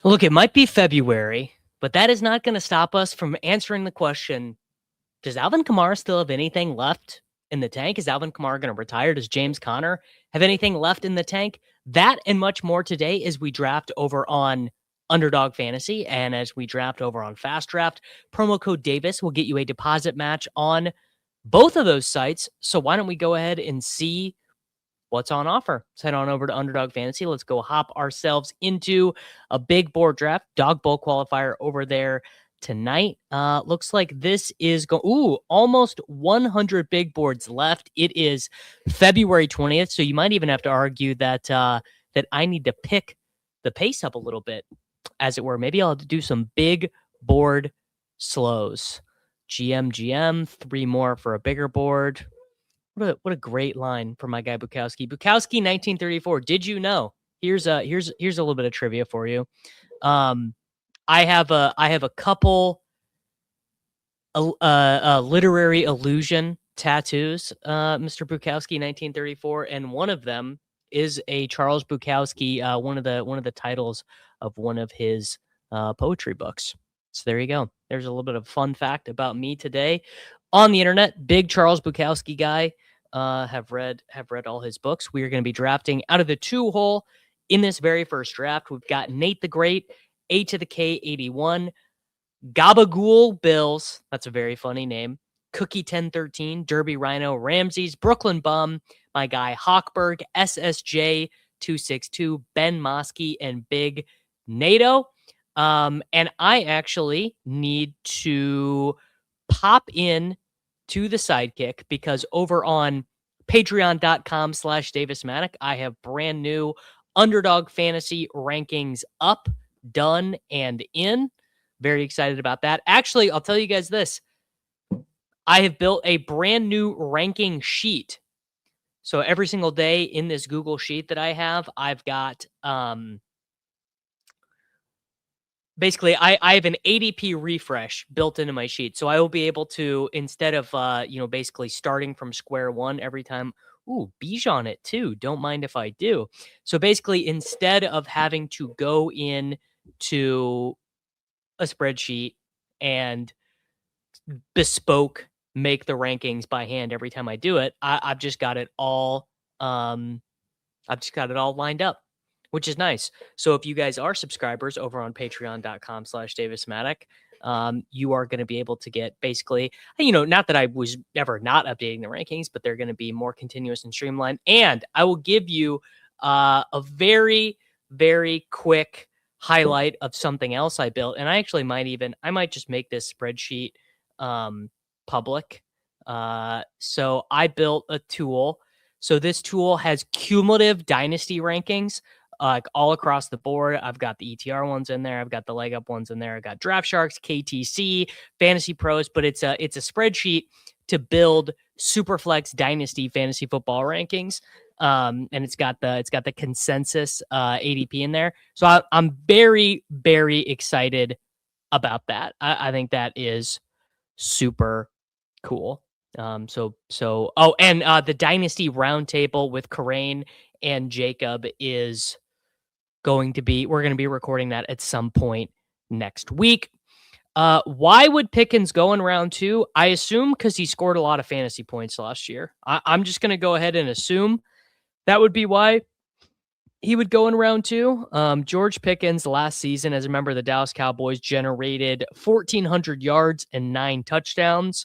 Look, it might be February, but that is not going to stop us from answering the question, does Alvin Kamara still have anything left in the tank? Is Alvin Kamara going to retire? Does James Conner have anything left in the tank? That and much more today as we draft over on Underdog Fantasy and as we draft over on Fast Draft. Promo code Davis will get you a deposit match on both of those sites. So why don't we go ahead and see what's on offer? Let's head on over to Underdog Fantasy. Let's go hop ourselves into a big board draft, dog bowl qualifier over there tonight. Looks like this is almost 100 big boards left. It is February 20th, so you might even have to argue that that I need to pick the pace up a little bit, as it were. Maybe I'll have to do some big board slows. GM, 3 more for a bigger board. What a great line from my guy Bukowski. Bukowski, 1934. Did you know? Here's a little bit of trivia for you. I have a couple literary illusion tattoos, Mr. Bukowski, 1934, and one of them is a Charles Bukowski, one of the titles of one of his poetry books. So there you go. There's a little bit of fun fact about me today on the internet. Big Charles Bukowski guy. Have read all his books. We are going to be drafting out of the 2-hole in this very first draft. We've got Nate the Great, A to the K 81, Gabagool Bills. That's a very funny name. Cookie 1013, Derby Rhino, Ramses, Brooklyn Bum, my guy Hawkberg, SSJ 262, Ben Mosky, and Big NATO. And I actually need to pop in to the sidekick because over on patreon.com/DavisMattic, I have brand new Underdog Fantasy rankings up, done, and in. Very excited about that. Actually, I'll tell you guys this. I have built a brand new ranking sheet. So every single day in this Google Sheet that I have, I've got basically, I have an ADP refresh built into my sheet. So I will be able to, instead of, basically starting from square one every time. Ooh, Bijan it too. Don't mind if I do. So basically, instead of having to go in to a spreadsheet and bespoke make the rankings by hand every time I do it, I've just got it all. I've just got it all lined up, which is nice. So if you guys are subscribers over on patreon.com/DavisMattic, you are going to be able to get basically, not that I was ever not updating the rankings, but they're going to be more continuous and streamlined. And I will give you a very, very quick highlight of something else I built. And I might just make this spreadsheet public. So I built a tool. So this tool has cumulative dynasty rankings, like all across the board. I've got the ETR ones in there. I've got the leg up ones in there. I've got Draft Sharks, KTC, Fantasy Pros, but it's a spreadsheet to build Superflex Dynasty fantasy football rankings. And it's got the consensus ADP in there. So I'm very, very excited about that. I think that is super cool. And the Dynasty Roundtable with Kyren and Jacob is we're going to be recording that at some point next week. Why would Pickens go in round 2? I assume because he scored a lot of fantasy points last year. I'm just going to go ahead and assume that would be why he would go in round 2. George Pickens last season as a member of the Dallas Cowboys generated 1,400 yards and 9 touchdowns.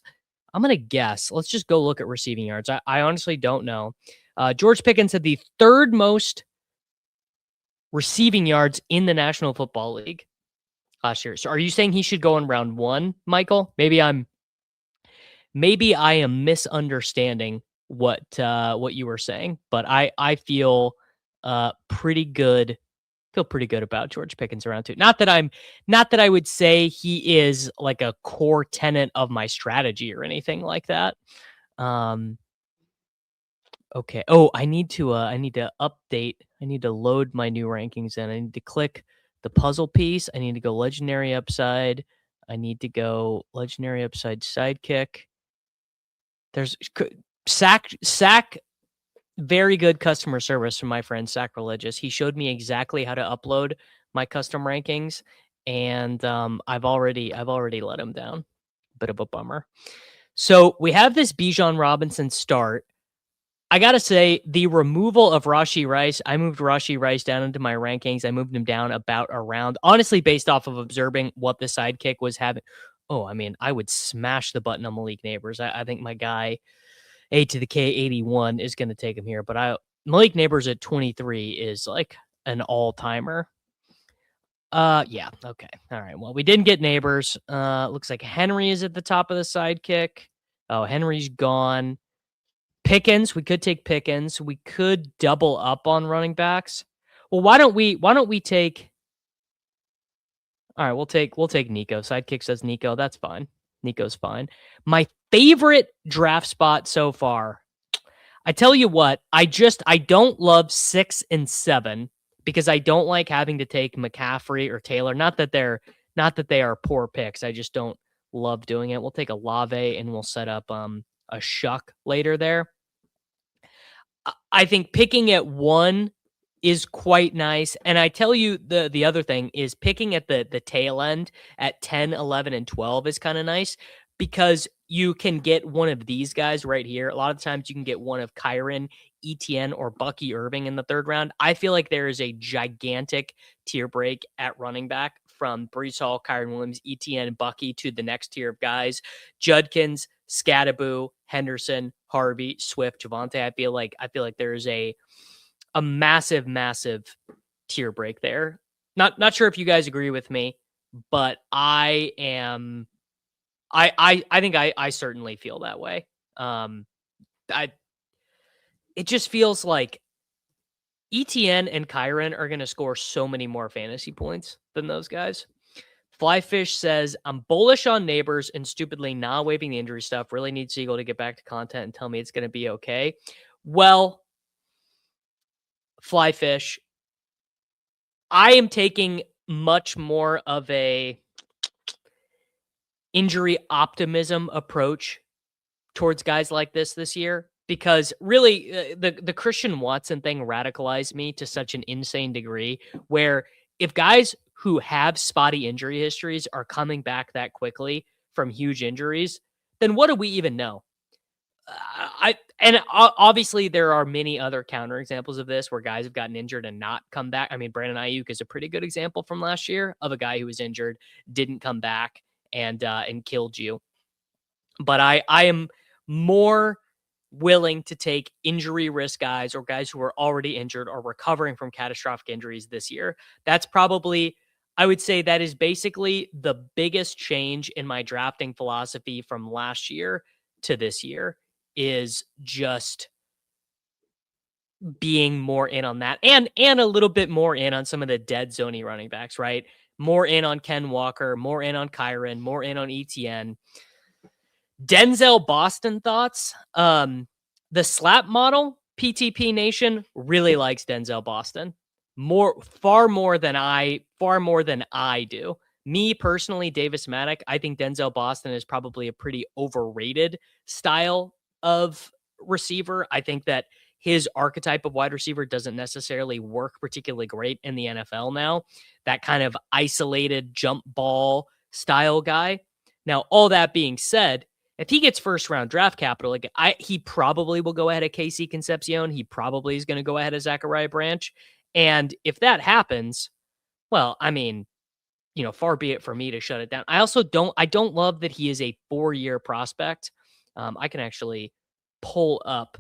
I'm going to guess. Let's just go look at receiving yards. I honestly don't know. George Pickens had the 3rd most receiving yards in the National Football League last year. So are you saying he should go in round 1, Michael? Maybe I am misunderstanding what you were saying, but I feel pretty good. Feel pretty good about George Pickens around 2. Not that I would say he is like a core tenet of my strategy or anything like that. Okay. Oh, I need to update. I need to load my new rankings in. I need to click the puzzle piece. I need to go legendary upside. I need to go legendary upside sidekick. There's sack. Very good customer service from my friend Sacrilegious. He showed me exactly how to upload my custom rankings, and I've already let him down. Bit of a bummer. So we have this Bijan Robinson start. I gotta say, the removal of Rashee Rice, I moved Rashee Rice down into my rankings. I moved him down about around, honestly, based off of observing what the sidekick was having. Oh, I mean, I would smash the button on Malik Neighbors. I think my guy, A to the K 81, is going to take him here. But Malik Neighbors at 23 is like an all timer. Yeah, okay. All right. Well, we didn't get Neighbors. Looks like Henry is at the top of the sidekick. Oh, Henry's gone. Pickens, we could take Pickens. We could double up on running backs. Well, why don't we take All right, we'll take Nico. Sidekick says Nico. That's fine. Nico's fine. My favorite draft spot so far. I tell you what, I don't love 6 and 7 because I don't like having to take McCaffrey or Taylor. Not that they are poor picks. I just don't love doing it. We'll take a Lave and we'll set up a Shuck later there. I think picking at 1 is quite nice. And I tell you, the other thing is picking at the tail end at 10, 11, and 12 is kind of nice because you can get one of these guys right here. A lot of times you can get one of Kyren, ETN, or Bucky Irving in the 3rd round. I feel like there is a gigantic tier break at running back from Breece Hall, Kyren Williams, ETN, Bucky to the next tier of guys. Judkins, Scadaboo, Henderson, Harvey, Swift, Javonte. I feel like there is a massive tier break there. Not sure if you guys agree with me, but I think I certainly feel that way. It just feels like ETN and Kyren are going to score so many more fantasy points than those guys. Flyfish says, I'm bullish on Neighbors and stupidly not waiving the injury stuff. Really need Siegel to get back to content and tell me it's going to be okay. Well, Flyfish, I am taking much more of a injury optimism approach towards guys like this year because really the Christian Watson thing radicalized me to such an insane degree where if guys who have spotty injury histories are coming back that quickly from huge injuries, then what do we even know? Obviously there are many other counterexamples of this where guys have gotten injured and not come back. I mean, Brandon Ayuk is a pretty good example from last year of a guy who was injured, didn't come back and killed you. But I am more willing to take injury risk guys or guys who are already injured or recovering from catastrophic injuries this year. That's probably, I would say that is basically the biggest change in my drafting philosophy from last year to this year is just being more in on that and a little bit more in on some of the dead zony running backs, right? More in on Ken Walker, more in on Kyren, more in on ETN. Denzel Boston thoughts. The slap model, PTP Nation really likes Denzel Boston. Far more than I do. Me personally, Davis Maddock, I think Denzel Boston is probably a pretty overrated style of receiver. I think that his archetype of wide receiver doesn't necessarily work particularly great in the NFL now. That kind of isolated jump ball style guy. Now, all that being said, if he gets 1st round draft capital, he probably will go ahead of KC Concepcion. He probably is going to go ahead of Zachariah Branch. And if that happens, well, I mean, far be it for me to shut it down. I also don't love that he is a 4-year prospect. I can actually pull up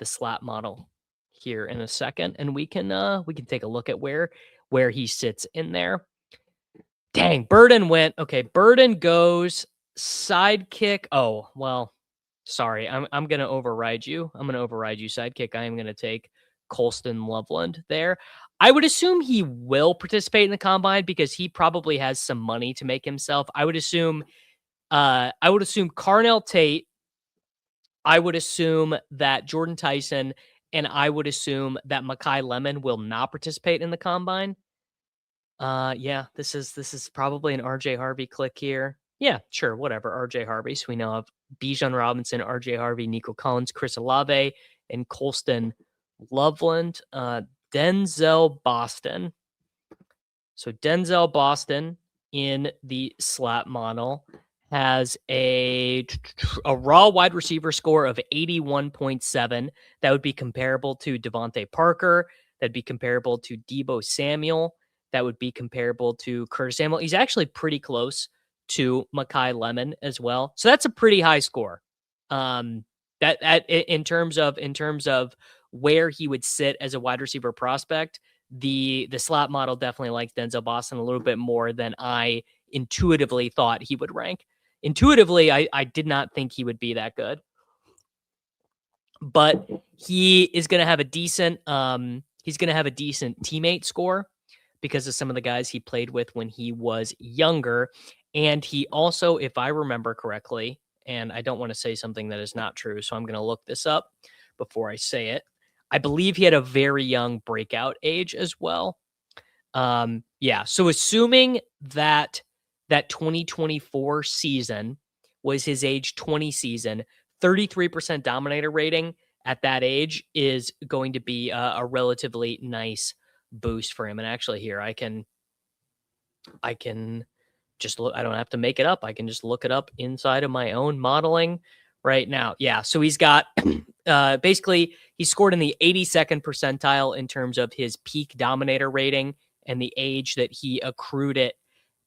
the slap model here in a second and we can take a look at where he sits in there. Dang, Burden went. Okay, Burden goes sidekick. Oh, well, sorry. I'm going to override you. Sidekick. I am going to take Colston Loveland there. I would assume he will participate in the combine because he probably has some money to make himself. I would assume Carnell Tate. I would assume that Jordan Tyson and I would assume that Mekhi Lemon will not participate in the combine. Yeah, this is probably an RJ Harvey click here. Yeah, sure, whatever. RJ Harvey. So we know of Bijan Robinson, RJ Harvey, Nico Collins, Chris Olave, and Colston Loveland. Denzel Boston. So Denzel Boston in the slap model has a raw wide receiver score of 81.7. That would be comparable to Devontae Parker. That'd be comparable to Deebo Samuel. That would be comparable to Curtis Samuel. He's actually pretty close to Mekhi Lemon as well. So that's a pretty high score. That in terms of where he would sit as a wide receiver prospect, the slot model definitely likes Denzel Boston a little bit more than I intuitively thought he would rank. Intuitively, I did not think he would be that good, but he is going to have a decent teammate score because of some of the guys he played with when he was younger. And he also, if I remember correctly, and I don't want to say something that is not true, so I'm going to look this up before I say it. I believe he had a very young breakout age as well. Yeah. So assuming that 2024 season was his age 20 season, 33% dominator rating at that age is going to be a relatively nice boost for him. And actually here I can just look, I don't have to make it up. I can just look it up inside of my own modeling right now. Yeah. So he's got basically he scored in the 82nd percentile in terms of his peak dominator rating and the age that he accrued it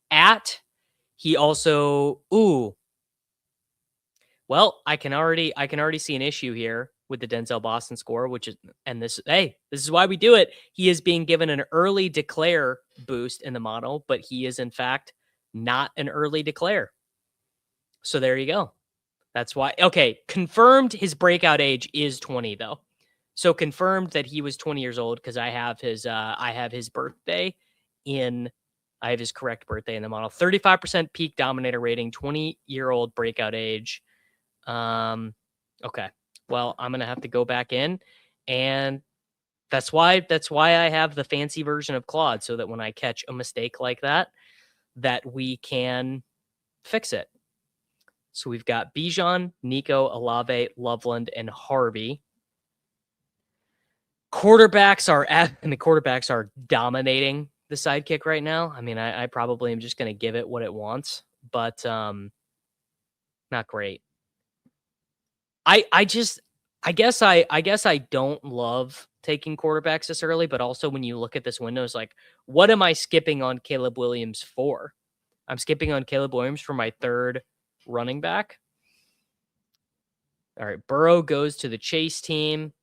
at. He also, well, I can already see an issue here with the Denzel Boston score, which is, and this is why we do it. He is being given an early declare boost in the model, but he is in fact not an early declare. So there you go. That's why. Okay, confirmed his breakout age is 20 though. So confirmed that he was 20 years old because I have his birthday in I have his correct birthday in the model. 35% peak dominator rating, 20-year-old breakout age. Okay. Well, I'm gonna have to go back in, and that's why I have the fancy version of Claude, so that when I catch a mistake like that we can fix it. So we've got Bijan, Nico, Olave, Loveland, and Harvey. Quarterbacks are dominating the sidekick right now. I mean, I probably am just going to give it what it wants, but not great. I guess I don't love taking quarterbacks this early, but also when you look at this window, it's like, what am I skipping on Caleb Williams for? I'm skipping on Caleb Williams for my third running back. All right, Burrow goes to the Chase team.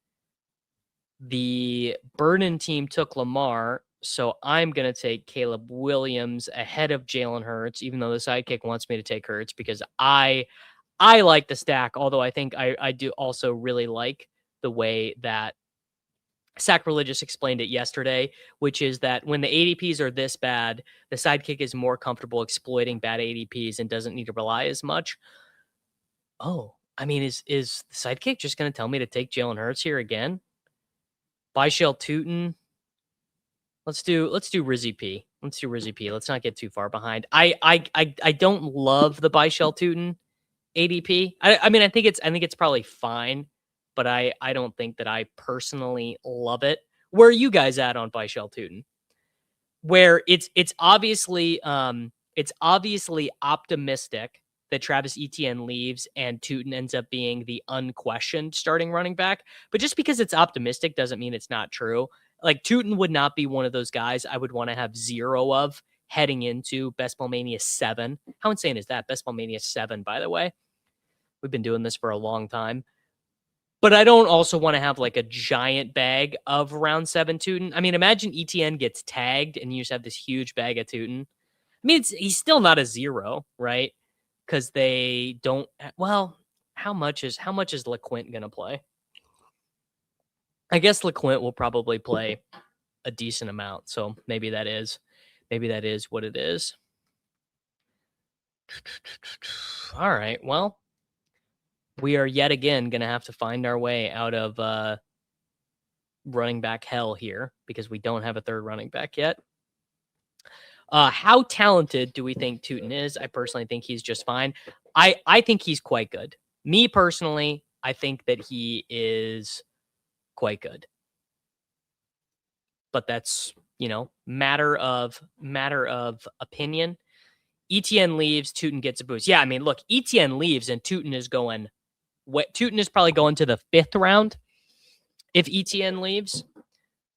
The Burden team took Lamar, so I'm going to take Caleb Williams ahead of Jalen Hurts, even though the sidekick wants me to take Hurts because I like the stack, although I think I do also really like the way that Sacrilegious explained it yesterday, which is that when the ADPs are this bad, the sidekick is more comfortable exploiting bad ADPs and doesn't need to rely as much. Oh, I mean, is the sidekick just going to tell me to take Jalen Hurts here again? Byshell Tootin. Let's do Rizzy P. Let's do Rizzy P. Let's not get too far behind. I don't love the Byshell Tootin ADP. I mean, I think it's probably fine, but I don't think that I personally love it. Where are you guys at on Byshell Tootin? Where it's obviously optimistic that Travis Etienne leaves and Tootin ends up being the unquestioned starting running back. But just because it's optimistic doesn't mean it's not true. Like Tootin would not be one of those guys I would want to have zero of heading into Best Ball Mania 7. How insane is that? Best Ball Mania 7, by the way. We've been doing this for a long time. But I don't also want to have like a giant bag of round 7 Tootin. I mean, imagine ETN gets tagged and you just have this huge bag of Tootin. I mean, he's still not a zero, right? Because they don't. Well, how much is LeQuint gonna play? I guess LeQuint will probably play a decent amount, so maybe that is what it is. All right, well, we are yet again gonna have to find our way out of running back hell here because we don't have a third running back yet. How talented do we think Tootin is? I personally think he's just fine. I think he's quite good. Me personally, I think that he is quite good. But that's matter of opinion. ETN leaves, Tootin gets a boost. Yeah, I mean, look, ETN leaves and Tootin is going. Tootin is probably going to the 5th round if ETN leaves.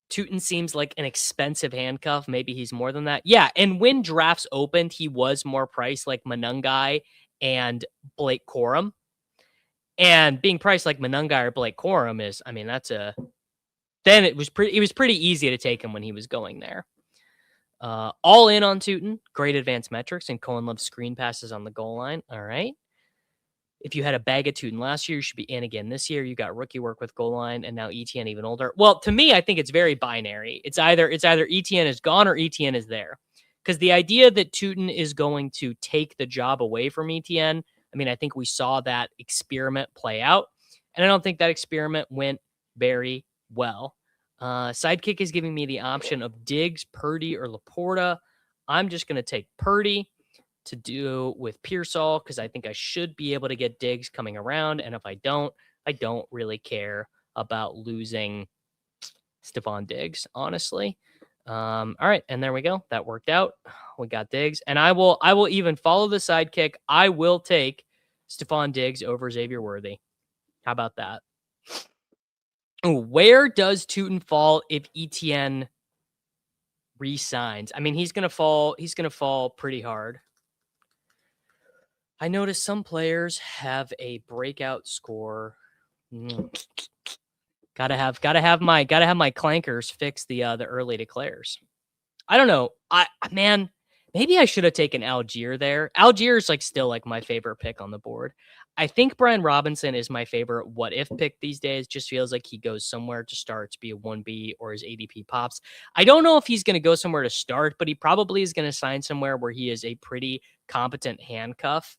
Tootin seems like an expensive handcuff. Maybe he's more than that. Yeah, and when drafts opened, he was more priced like Manungai and Blake Corum. And being priced like Manungai or Blake Corum is, I mean, then it was pretty easy to take him when he was going there. All in on Tootin, great advanced metrics, and Cohen loves screen passes on the goal line. All right. If you had a bag of Tootin last year, you should be in again this year. You got rookie work with goal line, and now ETN even older. Well, to me, I think it's very binary. It's either ETN is gone or ETN is there. Because the idea that Tootin is going to take the job away from ETN, I mean, I think we saw that experiment play out, and I don't think that experiment went very well. Sidekick is giving me the option of Diggs, Purdy, or Laporta. I'm just going to take Purdy to do with Pearsall because I think I should be able to get Diggs coming around. And if I don't really care about losing Stephon Diggs, honestly. All right, and there we go. That worked out. We got Diggs, and I will even follow the sidekick. I will take Stephon Diggs over Xavier Worthy. How about that? Ooh, where does Tootin fall if ETN resigns? I mean, he's gonna fall pretty hard. I noticed some players have a breakout score. Gotta have my clankers fix the early declares. I don't know. Maybe I should have taken Algier there. Algier is still my favorite pick on the board. I think Brian Robinson is my favorite what if pick these days. Just feels like he goes somewhere to start to be a 1B or his ADP pops. I don't know if he's going to go somewhere to start, but he probably is going to sign somewhere where he is a pretty competent handcuff.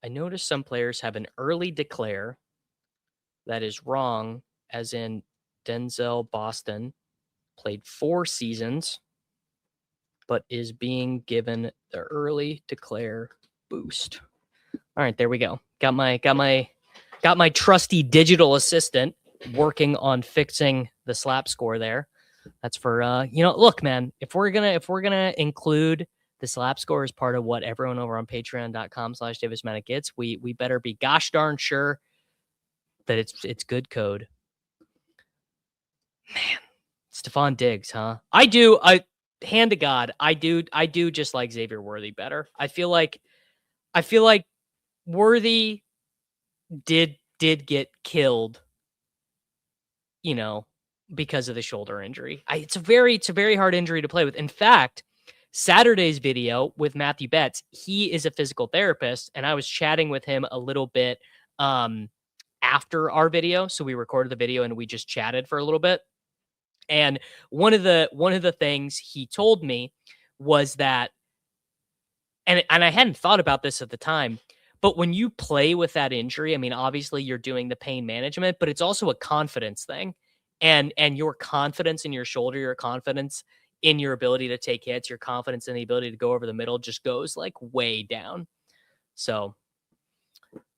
I noticed some players have an early declare that is wrong, as in Denzel Boston played 4 seasons, but is being given the early declare boost. All right, there we go. Got my trusty digital assistant working on fixing the slap score there. That's for look, man, if we're gonna include the slap score as part of what everyone over on patreon.com/DavisMatic gets, we better be gosh darn sure that it's good code. Man, Stephon Diggs, huh? Hand to God, I do just like Xavier Worthy better. I feel like Worthy did get killed, because of the shoulder injury. It's a very hard injury to play with. In fact, Saturday's video with Matthew Betts, he is a physical therapist, and I was chatting with him a little bit after our video. So we recorded the video and we just chatted for a little bit. And one of the things he told me was that, and I hadn't thought about this at the time, but when you play with that injury, I mean, obviously you're doing the pain management, but it's also a confidence thing. And your confidence in your shoulder, your confidence in your ability to take hits, your confidence in the ability to go over the middle just goes way down. So,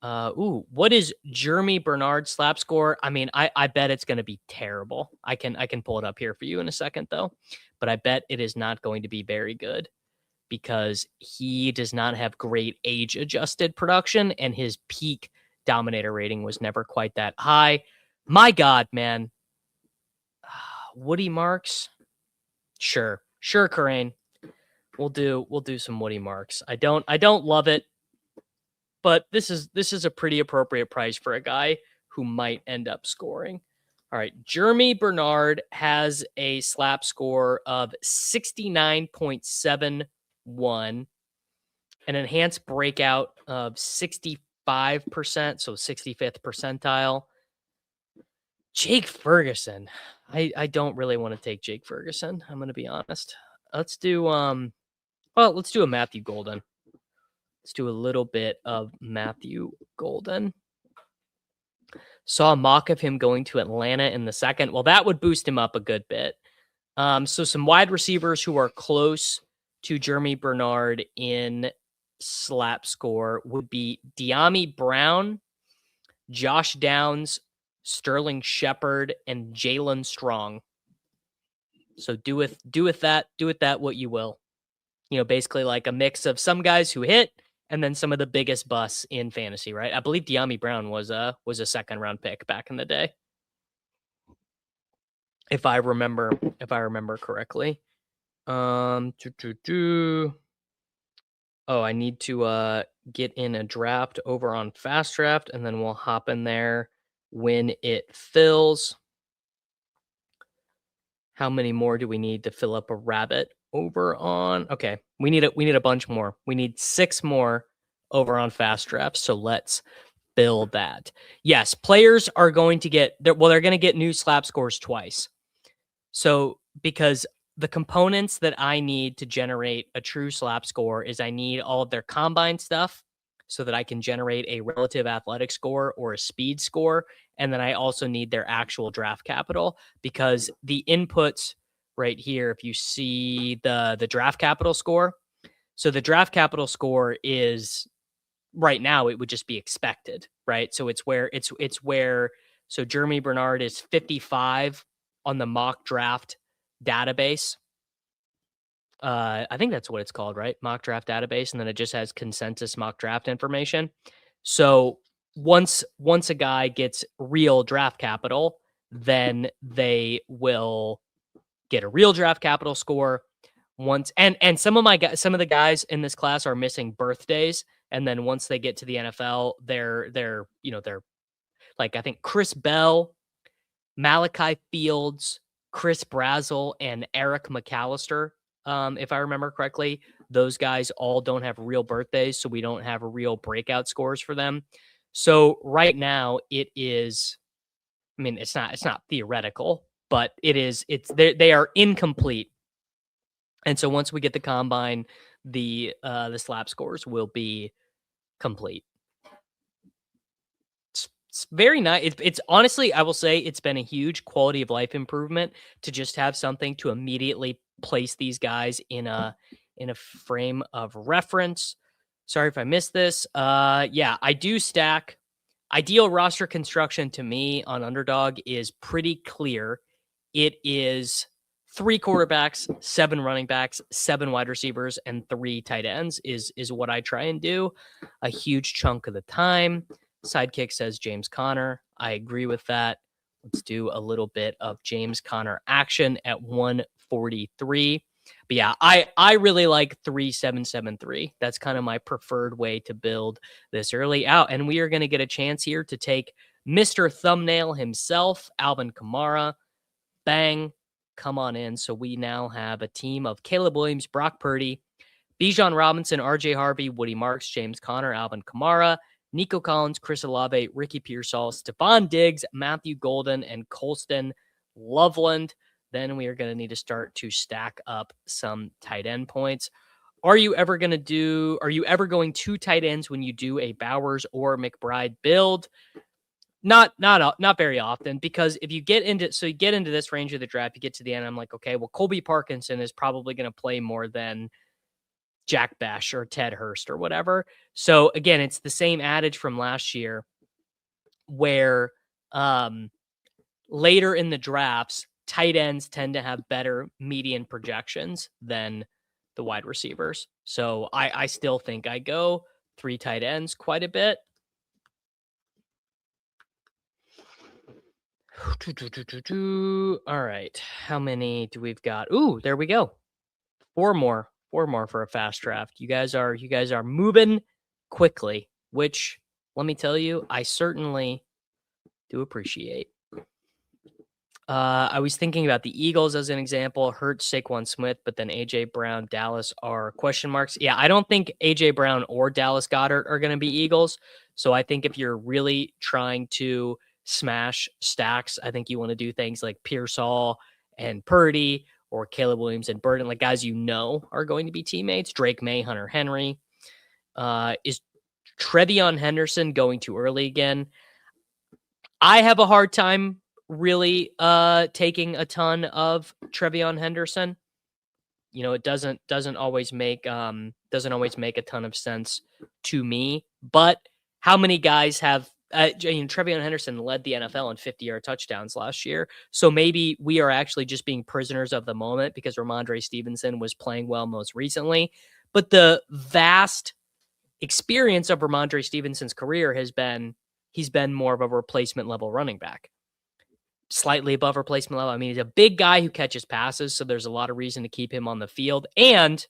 what is Jeremy Bernard slap score? I mean, I bet it's going to be terrible. I can pull it up here for you in a second though, but I bet it is not going to be very good because he does not have great age adjusted production and his peak dominator rating was never quite that high. My God, man. Woody marks. Sure, Kyren. We'll do some Woody marks. I don't love it, but this is a pretty appropriate price for a guy who might end up scoring. All right, Jeremy Bernard has a slap score of 69.71, an enhanced breakout of 65%, so 65th percentile. Jake Ferguson. I don't really want to take Jake Ferguson. I'm going to be honest. Let's do let's do a Matthew Golden. Let's do a little bit of Matthew Golden. Saw a mock of him going to Atlanta in the second. Well, that would boost him up a good bit. So some wide receivers who are close to Jeremy Bernard in slap score would be De'Ami Brown, Josh Downs, Sterling Shepard, and Jalen Strong. So do with that what you will. Basically like a mix of some guys who hit and then some of the biggest busts in fantasy, right? I believe De'Ami Brown was a second round pick back in the day, if I remember correctly. Oh, I need to get in a draft over on Fast Draft, and then we'll hop in there when it fills. How many more do we need to fill up a rabbit over on? Okay, we need a bunch more. We need 6 more over on Fast Draft. So let's build that. Yes, players are going to get they're going to get new slap scores twice. So because the components that I need to generate a true slap score is I need all of their combine stuff so that I can generate a relative athletic score or a speed score. And then I also need their actual draft capital, because the inputs right here, if you see the draft capital score, so the draft capital score is right now, it would just be expected, right? So it's where so Jeremy Bernard is 55 on the mock draft database. I think that's what it's called, right? Mock draft database, and then it just has consensus mock draft information. So once a guy gets real draft capital, then they will get a real draft capital score. Once and some of the guys in this class are missing birthdays, and then once they get to the NFL, they're like, I think Chris Bell, Malachi Fields, Chris Brazel, and Eric McAllister, if I remember correctly, those guys all don't have real birthdays, so we don't have real breakout scores for them. So right now it is, I mean, it's not theoretical, but they are incomplete. And so once we get the combine, the slap scores will be complete. It's very nice. It's honestly, I will say, it's been a huge quality of life improvement to just have something to immediately place these guys in a frame of reference. Sorry if I missed this. Yeah, I do stack. Ideal roster construction to me on Underdog is pretty clear. It is 3 quarterbacks, 7 running backs, 7 wide receivers, and 3 tight ends is what I try and do a huge chunk of the time. Sidekick says James Conner. I agree with that. Let's do a little bit of James Conner action at 143. But yeah, I really like 3773. That's kind of my preferred way to build this early out. And we are going to get a chance here to take Mr. Thumbnail himself, Alvin Kamara. Bang. Come on in. So we now have a team of Caleb Williams, Brock Purdy, Bijan Robinson, RJ Harvey, Woody Marks, James Conner, Alvin Kamara, Nico Collins, Chris Olave, Ricky Pearsall, Stephon Diggs, Matthew Golden, and Colston Loveland. Then we are going to need to start to stack up some tight end points. Are you ever going to tight ends when you do a Bowers or McBride build? Not very often, because if you get into this range of the draft, you get to the end, I'm like, okay, well, Colby Parkinson is probably going to play more than Jack Besh or Ted Hurst or whatever. So again, it's the same adage from last year where later in the drafts, tight ends tend to have better median projections than the wide receivers. So I still think I go 3 tight ends quite a bit. All right. How many do we've got? Ooh, there we go. 4 more for a fast draft. You guys are moving quickly, which, let me tell you, I certainly do appreciate. I was thinking about the Eagles as an example. Hurts, Saquon Smith, but then AJ Brown, Dallas are question marks. Yeah, I don't think AJ Brown or Dallas Goedert are going to be Eagles. So I think if you're really trying to smash stacks, I think you want to do things like Pearsall and Purdy, or Caleb Williams and Burden, like guys are going to be teammates. Drake May, Hunter Henry. Is Trevion Henderson going too early again? I have a hard time really taking a ton of Trevion Henderson. It doesn't always make a ton of sense to me. But how many guys have Trevion Henderson led the NFL in 50-yard touchdowns last year. So maybe we are actually just being prisoners of the moment because Ramondre Stevenson was playing well most recently. But the vast experience of Ramondre Stevenson's career has been he's been more of a replacement level running back. Slightly above replacement level. I mean, he's a big guy who catches passes, so there's a lot of reason to keep him on the field. And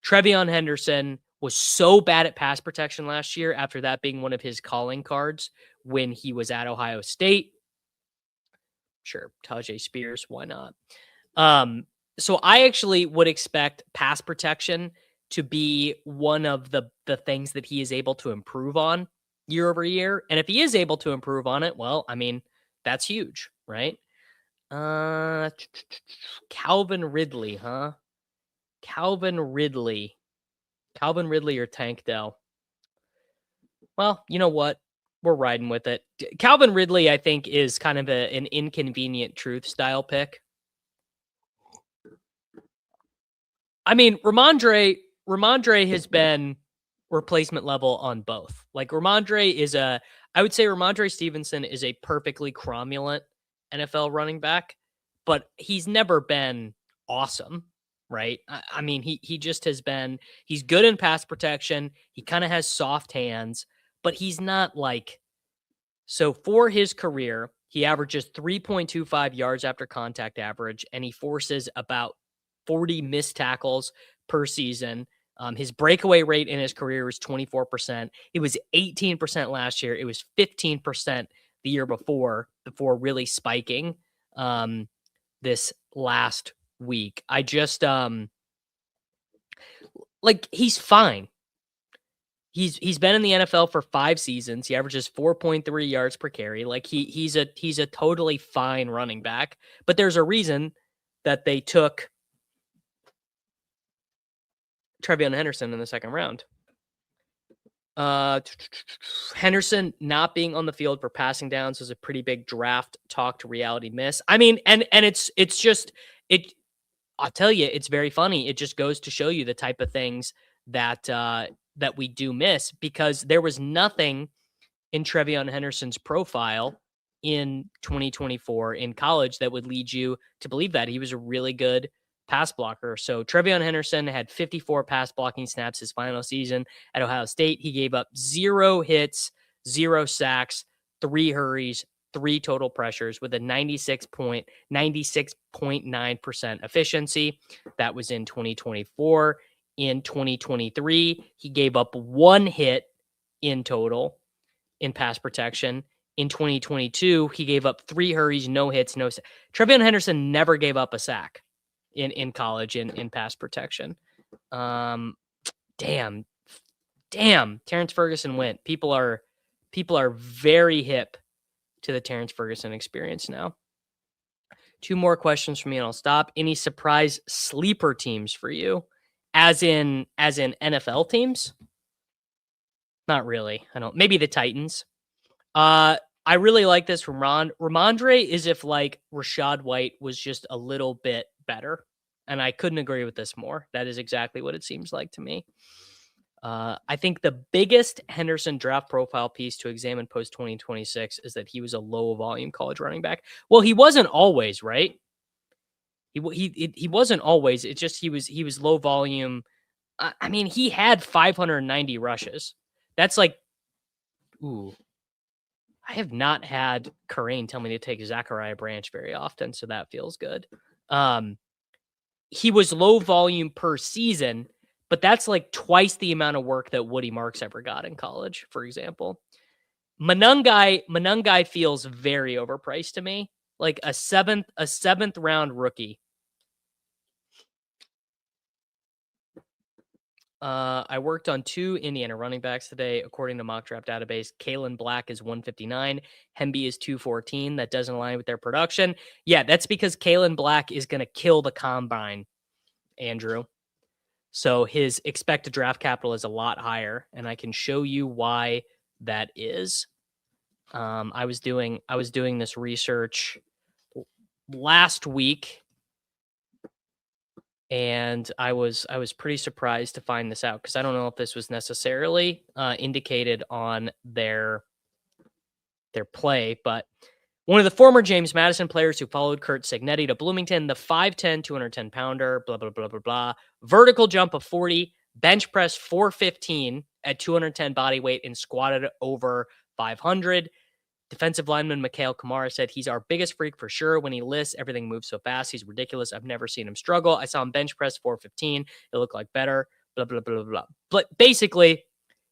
Trevion Henderson was so bad at pass protection last year after that being one of his calling cards when he was at Ohio State. Sure, Tajay Spears, why not? So I actually would expect pass protection to be one of the things that he is able to improve on year over year. And if he is able to improve on it, well, I mean, that's huge, right? Calvin Ridley, huh? Calvin Ridley or Tank Dell. Well, you know what? We're riding with it. Calvin Ridley, I think, is kind of an inconvenient truth style pick. I mean, Ramondre has been replacement level on both. Like I would say Ramondre Stevenson is a perfectly cromulent NFL running back, but he's never been awesome, right? I mean, he just has been, he's good in pass protection. He kind of has soft hands, but he's not like, so for his career, he averages 3.25 yards after contact average, and he forces about 40 missed tackles per season. His breakaway rate in his career was 24%. It was 18% last year. It was 15% the year before really spiking this last week. I just he's fine. He's been in the NFL for 5 seasons. He averages 4.3 yards per carry. Like he's a totally fine running back. But there's a reason that they took Trevion Henderson in the second round. Henderson not being on the field for passing downs was a pretty big draft talk to reality miss. I mean, and it's just it. I'll tell you, it's very funny. It just goes to show you the type of things that that we do miss, because there was nothing in Trevion Henderson's profile in 2024 in college that would lead you to believe that he was a really good pass blocker. So Trevion Henderson had 54 pass blocking snaps his final season at Ohio State. He gave up 0 hits, 0 sacks, 3 hurries, 3 total pressures with a 96.9% efficiency. That was in 2024. In 2023, he gave up 1 hit in total in pass protection. In 2022, he gave up 3 hurries, no hits, no sacks. Trevion Henderson never gave up a sack in college in pass protection. Damn. Terrence Ferguson went. People are very hip to the Terrence Ferguson experience now. 2 more questions from me and I'll stop. Any surprise sleeper teams for you? As in NFL teams? Not really. I don't. Maybe the Titans. I really like this from Ron. Ramondre is if like Rachaad White was just a little bit better. And I couldn't agree with this more. That is exactly what it seems like to me. I think the biggest Henderson draft profile piece to examine post 2026 is that he was a low volume college running back. Well, he wasn't always, right? He wasn't always. It's just he was low volume. I mean, he had 590 rushes. That's like, ooh. I have not had Kyren tell me to take Zachariah Branch very often, so that feels good. He was low volume per season, but that's like twice the amount of work that Woody Marks ever got in college, for example. Manungai feels very overpriced to me, like a seventh round rookie. I worked on 2 Indiana running backs today. According to Mock Draft Database, Kaelon Black is 159. Hemby is 214. That doesn't align with their production. Yeah, that's because Kaelon Black is going to kill the combine, Andrew. So his expected draft capital is a lot higher, and I can show you why that is. I was doing this research last week. And I was pretty surprised to find this out because I don't know if this was necessarily indicated on their play, but one of the former James Madison players who followed Kurt Signetti to Bloomington, the 5'10", 210-pounder, blah, blah, blah, blah, blah. Vertical jump of 40, bench press 415 at 210 body weight and squatted over 500. Defensive lineman Mikhail Kamara said he's our biggest freak for sure. When he lists, everything moves so fast. He's ridiculous. I've never seen him struggle. I saw him bench press 415. It looked like better, blah, blah, blah, blah, blah. But basically,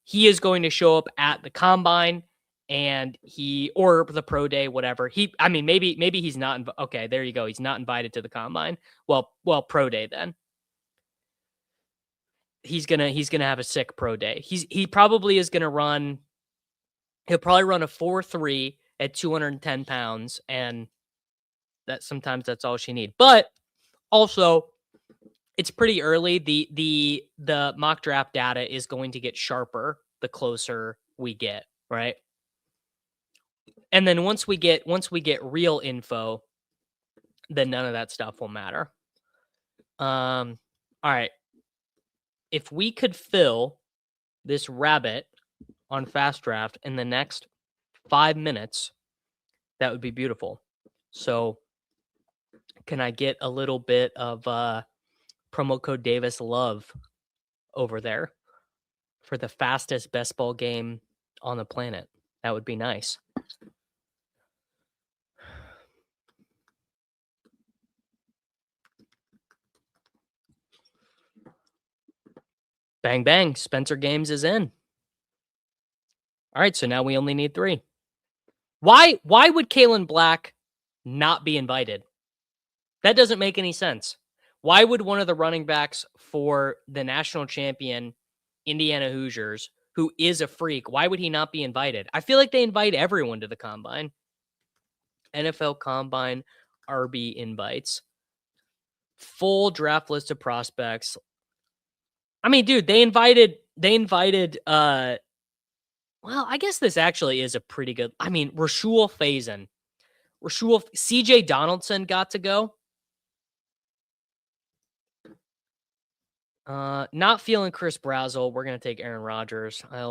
he is going to show up at the combine and or the pro day, whatever. Maybe he's not. Okay, there you go. He's not invited to the combine. Well, pro day then. He's gonna have a sick pro day. He probably is gonna run. He'll probably run a 4.3 at 210 pounds, and sometimes that's all she needs. But also, it's pretty early. The mock draft data is going to get sharper the closer we get, right? And then once we get real info, then none of that stuff will matter. All right. If we could fill this rabbit on Fast Draft in the next 5 minutes, that would be beautiful. So can I get a little bit of promo code Davis love over there for the fastest best ball game on the planet? That would be nice. Bang, bang. Spencer Games is in. All right, so now we only need 3. Why would Kaelon Black not be invited? That doesn't make any sense. Why would one of the running backs for the national champion Indiana Hoosiers, who is a freak, why would he not be invited? I feel like they invite everyone to the combine. NFL Combine RB invites. Full draft list of prospects. I mean, dude, they invited well, I guess this actually is a pretty good. I mean, Rashul Faison. CJ Donaldson got to go. Not feeling Chris Brazzell. We're gonna take Aaron Rodgers. I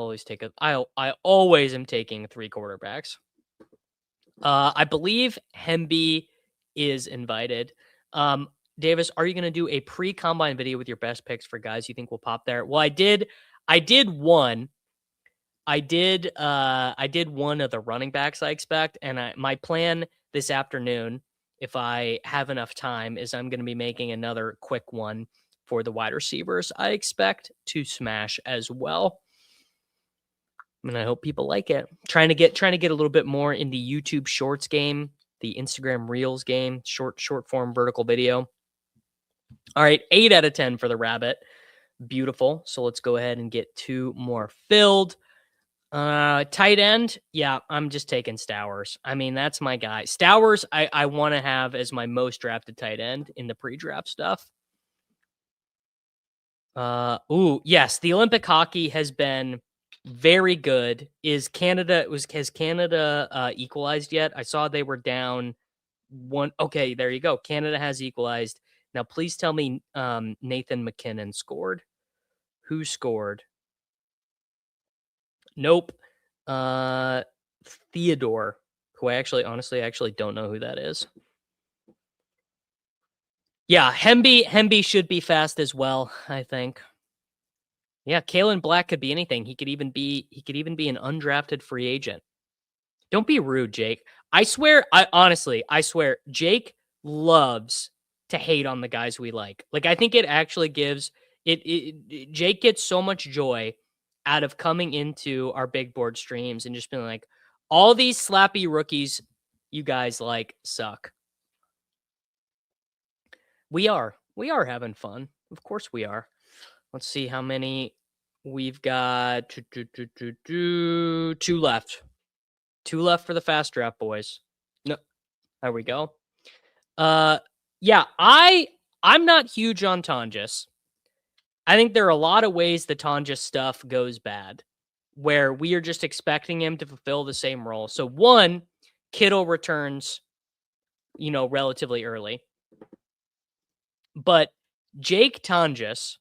always am taking 3 quarterbacks. I believe Hemby is invited. Davis, are you gonna do a pre-combine video with your best picks for guys you think will pop there? Well, I did one. I did one of the running backs I expect, and my plan this afternoon, if I have enough time, is I'm going to be making another quick one for the wide receivers I expect to smash as well. And I hope people like it. Trying to get a little bit more in the YouTube Shorts game, the Instagram Reels game, short form vertical video. All right, 8 out of 10 for the rabbit. Beautiful. So let's go ahead and get 2 more filled. Tight end. Yeah, I'm just taking Stowers. I mean, that's my guy. Stowers, I want to have as my most drafted tight end in the pre-draft stuff. Yes, the Olympic hockey has been very good. Has Canada equalized yet? I saw they were down 1. Okay, there you go. Canada has equalized. Now, please tell me Nathan McKinnon scored. Who scored? Nope. Theodore, who I honestly don't know who that is. Yeah, Hemby should be fast as well, I think. Yeah, Kaelon Black could be anything. He could even be an undrafted free agent. Don't be rude, Jake. I swear, Jake loves to hate on the guys we like. Like, I think it actually gives Jake gets so much joy out of coming into our big board streams and just being like, all these slappy rookies you guys like suck. We are having fun. Of course we are. Let's see how many we've got. 2 left. 2 left for the fast draft, boys. No, there we go. Yeah, I'm not huge on Tonjes. I think there are a lot of ways the Tonjes stuff goes bad, where we are just expecting him to fulfill the same role. So 1, Kittle returns, relatively early. But Jake Tonjes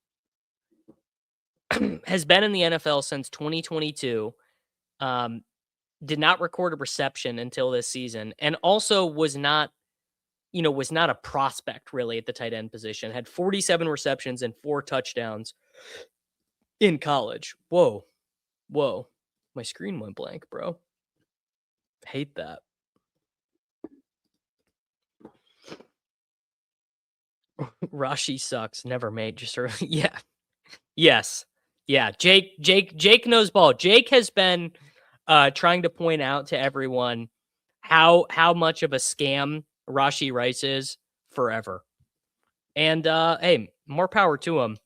has been in the NFL since 2022. Did not record a reception until this season, and also was not a prospect really at the tight end position. Had 47 receptions and 4 touchdowns in college. Whoa. My screen went blank, bro. Hate that. Rashee sucks. Never made. Just yeah. Yes. Yeah. Jake knows ball. Jake has been trying to point out to everyone how much of a scam Rashee Rice is forever. And hey, more power to him.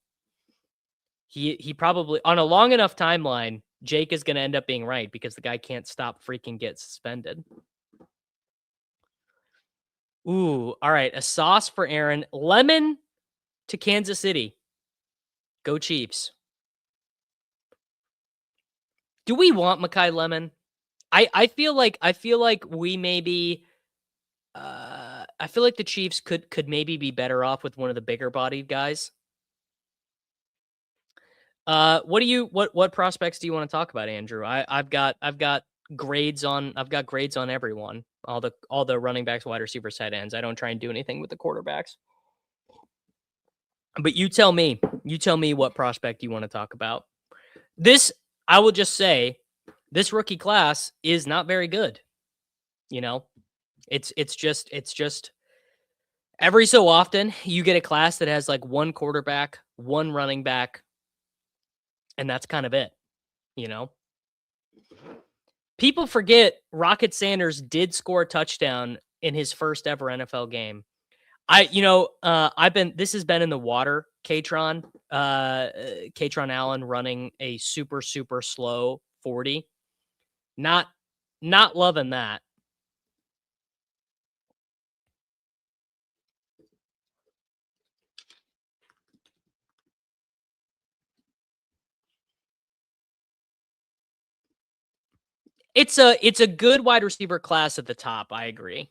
He probably, on a long enough timeline, Jake is going to end up being right because the guy can't stop freaking get suspended. Ooh, all right. A sauce for Aaron. Lemon to Kansas City. Go Chiefs. Do we want Mekhi Lemon? I feel like we maybe I feel like the Chiefs could maybe be better off with one of the bigger bodied guys. What prospects do you want to talk about, Andrew? I've got grades on everyone. All the running backs, wide receivers, tight ends. I don't try and do anything with the quarterbacks. But you tell me what prospect you want to talk about. This, I will just say, this rookie class is not very good. You know, it's just every so often you get a class that has like one quarterback, one running back, and that's kind of it, you know? People forget Rocket Sanders did score a touchdown in his first ever NFL game. This has been in the water, Katron Allen running a super, super slow 40. Not loving that. It's a good wide receiver class at the top. I agree.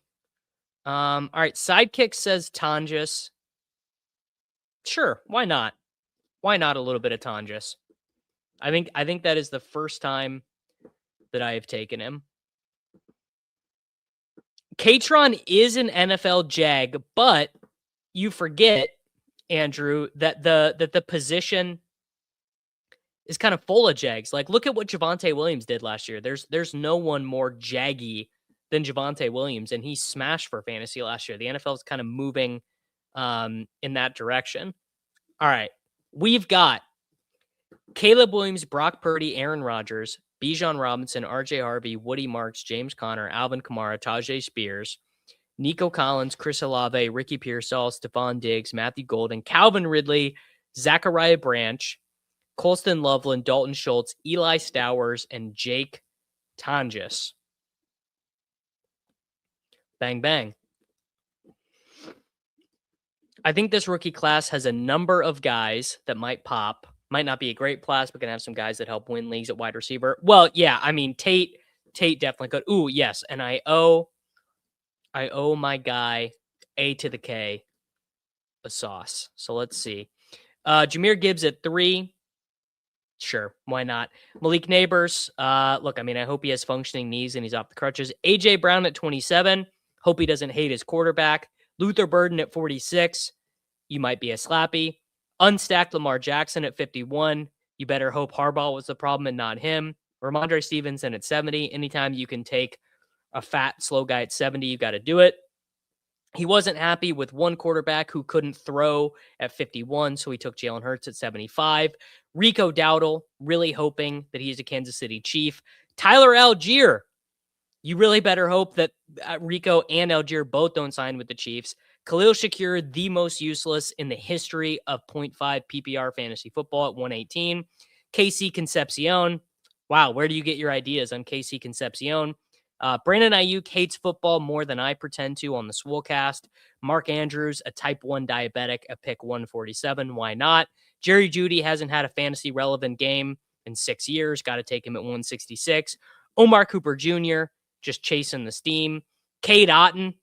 All right. Sidekick says Tonjes. Sure. Why not? Why not a little bit of Tonjes? I think that is the first time that I have taken him. Katron is an NFL jag, but you forget, Andrew, that the position is kind of full of jags. Like, look at what Javonte Williams did last year. There's no one more jaggy than Javonte Williams, and he smashed for fantasy last year. The NFL is kind of moving in that direction. All right. We've got Caleb Williams, Brock Purdy, Aaron Rodgers, Bijan Robinson, RJ Harvey, Woody Marks, James Conner, Alvin Kamara, Tajay Spears, Nico Collins, Chris Olave, Ricky Pearsall, Stephon Diggs, Matthew Golden, Calvin Ridley, Zachariah Branch, Colston Loveland, Dalton Schultz, Eli Stowers, and Jake Tonjes. Bang, bang. I think this rookie class has a number of guys that might pop. Might not be a great class, but can have some guys that help win leagues at wide receiver. Well, yeah, I mean, Tate definitely could. Ooh, yes, and I owe my guy A to the K a sauce. So let's see. Jahmyr Gibbs at 3. Sure, why not? Malik Neighbors. Look, I mean, I hope he has functioning knees and he's off the crutches. AJ Brown at 27. Hope he doesn't hate his quarterback. Luther Burden at 46. You might be a slappy. Unstacked Lamar Jackson at 51. You better hope Harbaugh was the problem and not him. Ramondre Stevenson at 70. Anytime you can take a fat, slow guy at 70, you got to do it. He wasn't happy with one quarterback who couldn't throw at 51, so he took Jalen Hurts at 75. Rico Dowdle, really hoping that he's a Kansas City Chief. Tyler Algier, you really better hope that Rico and Algier both don't sign with the Chiefs. Khalil Shakir, the most useless in the history of 0.5 PPR fantasy football at 118. KC Concepcion. Wow, where do you get your ideas on KC Concepcion? Brandon Ayuk hates football more than I pretend to on the Swolecast. Mark Andrews, a type 1 diabetic, a pick 147. Why not? Jerry Jeudy hasn't had a fantasy relevant game in 6 years. Got to take him at 166. Omar Cooper Jr., just chasing the steam. Cade Otton.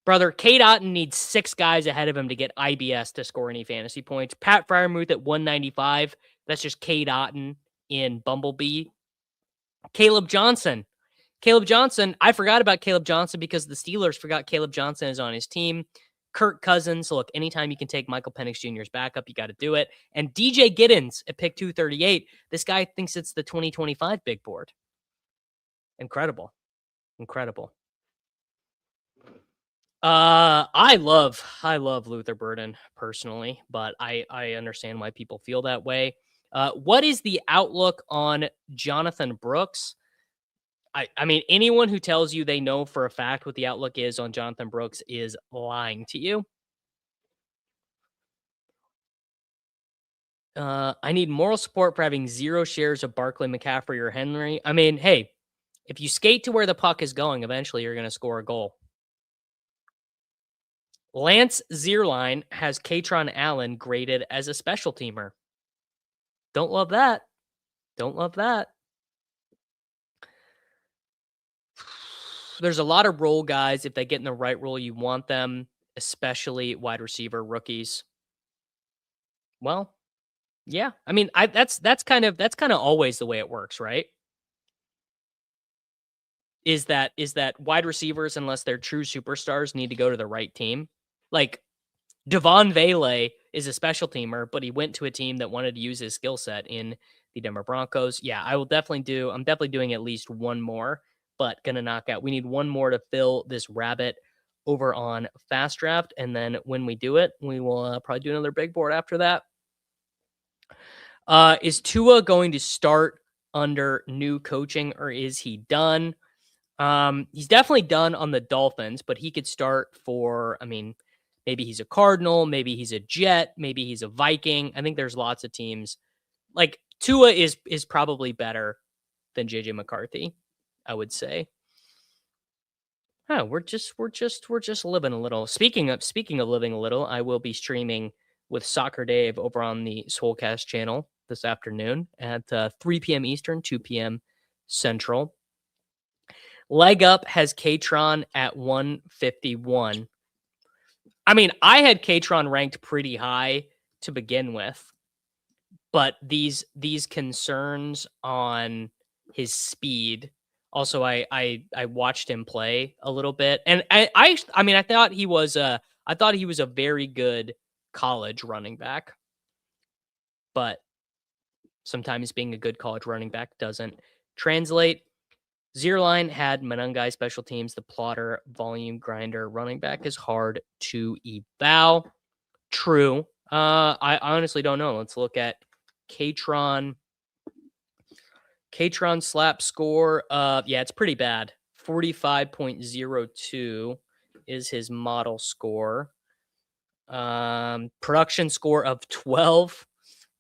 Brother, Cade Otton needs 6 guys ahead of him to get IBS to score any fantasy points. Pat Freiermuth at 195. That's just Cade Otton in Bumblebee. Caleb Johnson. Caleb Johnson, I forgot about Caleb Johnson because the Steelers forgot Caleb Johnson is on his team. Kirk Cousins, look, anytime you can take Michael Penix Jr.'s backup, you got to do it. And DJ Giddens at pick 238. This guy thinks it's the 2025 big board. Incredible. Incredible. I love Luther Burden personally, but I understand why people feel that way. What is the outlook on Jonathan Brooks? I mean, anyone who tells you they know for a fact what the outlook is on Jonathan Brooks is lying to you. I need moral support for having 0 shares of Barkley, McCaffrey, or Henry. I mean, hey, if you skate to where the puck is going, eventually you're going to score a goal. Lance Zierlein has Katron Allen graded as a special teamer. Don't love that. Don't love that. There's a lot of role guys. If they get in the right role, you want them, especially wide receiver rookies. Well, yeah. I mean, that's kind of always the way it works, right? Is that wide receivers, unless they're true superstars, need to go to the right team. Like Devon Vele is a special teamer, but he went to a team that wanted to use his skill set in the Denver Broncos. Yeah, I'm definitely doing at least one more, but gonna knock out. We need one more to fill this rabbit over on Fast Draft. And then when we do it, we will probably do another big board after that. Is Tua going to start under new coaching, or is he done? He's definitely done on the Dolphins, but he could start for, I mean, maybe he's a Cardinal, maybe he's a Jet, maybe he's a Viking. I think there's lots of teams. Like Tua is probably better than JJ McCarthy, I would say. Oh, we're just living a little. Speaking of living a little, I will be streaming with Soccer Dave over on the Soulcast channel this afternoon at 3 p.m. Eastern, 2 p.m. Central. Leg Up has Katron at 151. I mean, I had Katron ranked pretty high to begin with, but these concerns on his speed. Also, I watched him play a little bit, and I mean, I thought he was a very good college running back, but sometimes being a good college running back doesn't translate. Zierlein had Manungai special teams, the plotter, volume grinder, running back is hard to eval. True. I honestly don't know. Let's look at Katron. Katron slap score. Yeah, it's pretty bad. 45.02 is his model score. Production score of 12.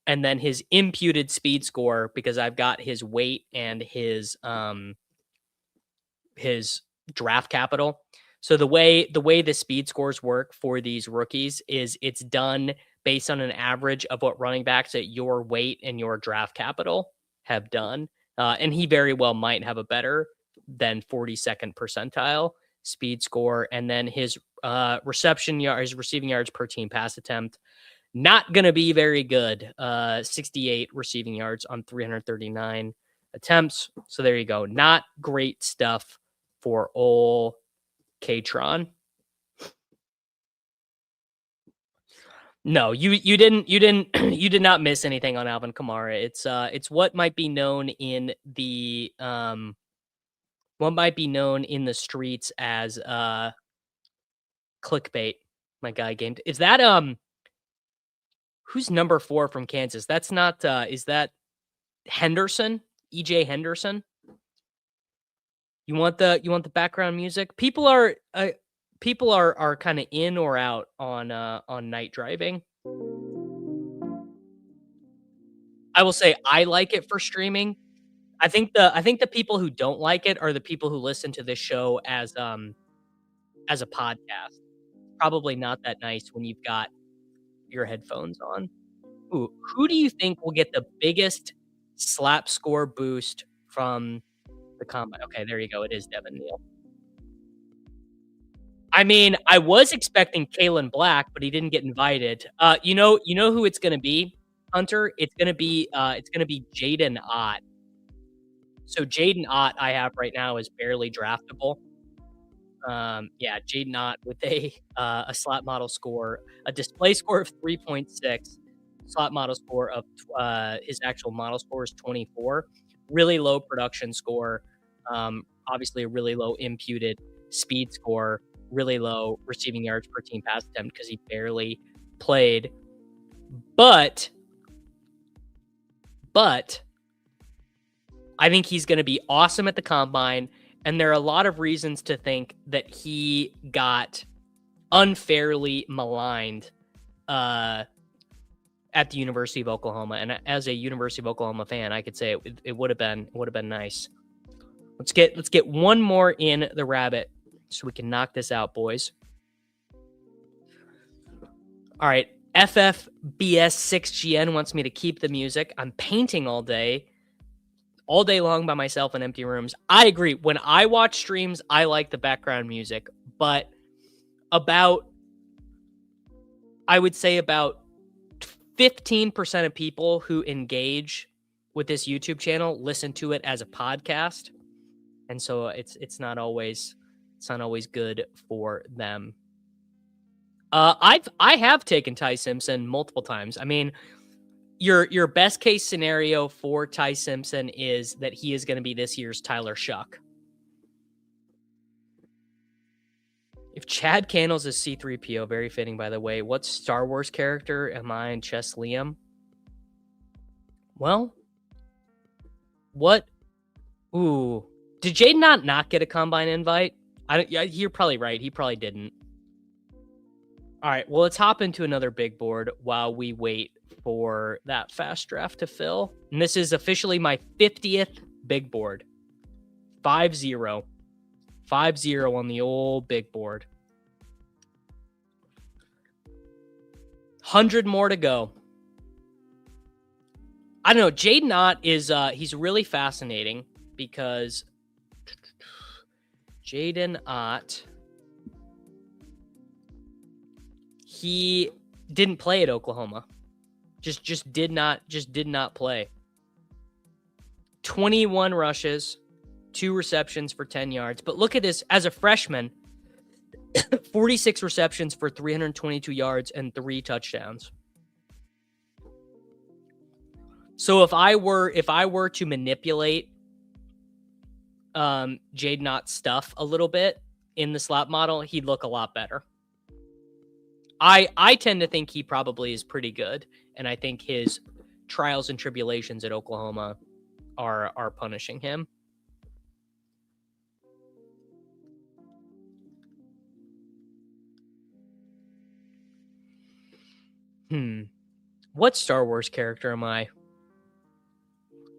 And then his imputed speed score, because I've got his weight and his draft capital. So the way the speed scores work for these rookies is it's done based on an average of what running backs at your weight and your draft capital have done. And he very well might have a better than 42nd percentile speed score. And then his receiving yards per team pass attempt, not going to be very good. 68 receiving yards on 339 attempts. So there you go. Not great stuff for ol' Katron. No, you didn't you did not miss anything on Alvin Kamara. It's what might be known in the streets as clickbait. My guy gamed. Is that who's number 4 from Kansas? That's not is that Henderson? EJ Henderson? You want the background music? People are kind of in or out on night driving. I will say I like it for streaming. I think the people who don't like it are the people who listen to this show as a podcast. Probably not that nice when you've got your headphones on. Ooh, who do you think will get the biggest slap score boost from the combine? Okay, there you go. It is Devin Neal. I mean, I was expecting Kaelon Black, but he didn't get invited. You know who it's gonna be, Hunter? It's gonna be Jayden Ott. So Jayden Ott I have right now is barely draftable. Yeah, Jayden Ott with a slot model score, a display score of 3.6, slot model score of his actual model score is 24. Really low production score. Obviously a really low imputed speed score, really low receiving yards per team pass attempt because he barely played. But I think he's going to be awesome at the combine. And there are a lot of reasons to think that he got unfairly maligned at the University of Oklahoma. And as a University of Oklahoma fan, I could say it would have been nice. Let's get one more in the rabbit so we can knock this out, boys. All right. FFBS6GN wants me to keep the music. I'm painting all day long by myself in empty rooms. I agree. When I watch streams, I like the background music, but I would say about 15% of people who engage with this YouTube channel listen to it as a podcast. And so it's not always good for them. I have taken Ty Simpson multiple times. I mean, your best case scenario for Ty Simpson is that he is going to be this year's Tyler Shuck. If Chad Candles is C-3PO, very fitting, by the way. What Star Wars character am I in Chess Liam? Well, what? Ooh, did Jayden not get a combine invite? Yeah, you're probably right. He probably didn't. All right, well, let's hop into another big board while we wait for that fast draft to fill. And this is officially my 50th big board. 5-0. 5-0 on the old big board. 100 more to go. I don't know. Jayden Ott is he's really fascinating because Jayden Ott, he didn't play at Oklahoma. Just did not play. 21 rushes, 2 receptions for 10 yards. But look at this, as a freshman, 46 receptions for 322 yards and 3 touchdowns. So if I were to manipulate Jayden Ott's stuff a little bit in the slot model, he'd look a lot better. I tend to think he probably is pretty good, and I think his trials and tribulations at Oklahoma are punishing him. What Star Wars character am I?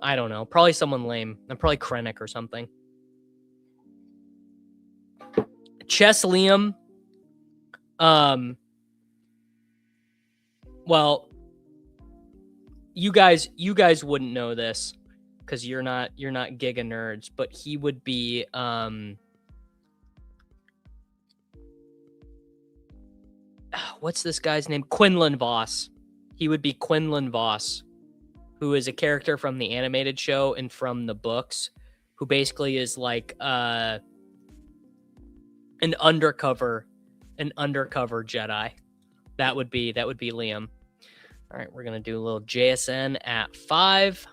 I don't know. Probably someone lame. I'm probably Krennic or something. Chess Liam. Well, you guys wouldn't know this because you're not Giga nerds, but he would be what's this guy's name? Quinlan Voss. He would be Quinlan Voss, who is a character from the animated show and from the books, who basically is like an undercover Jedi. That would be Liam. All right, we're going to do a little JSN at 5.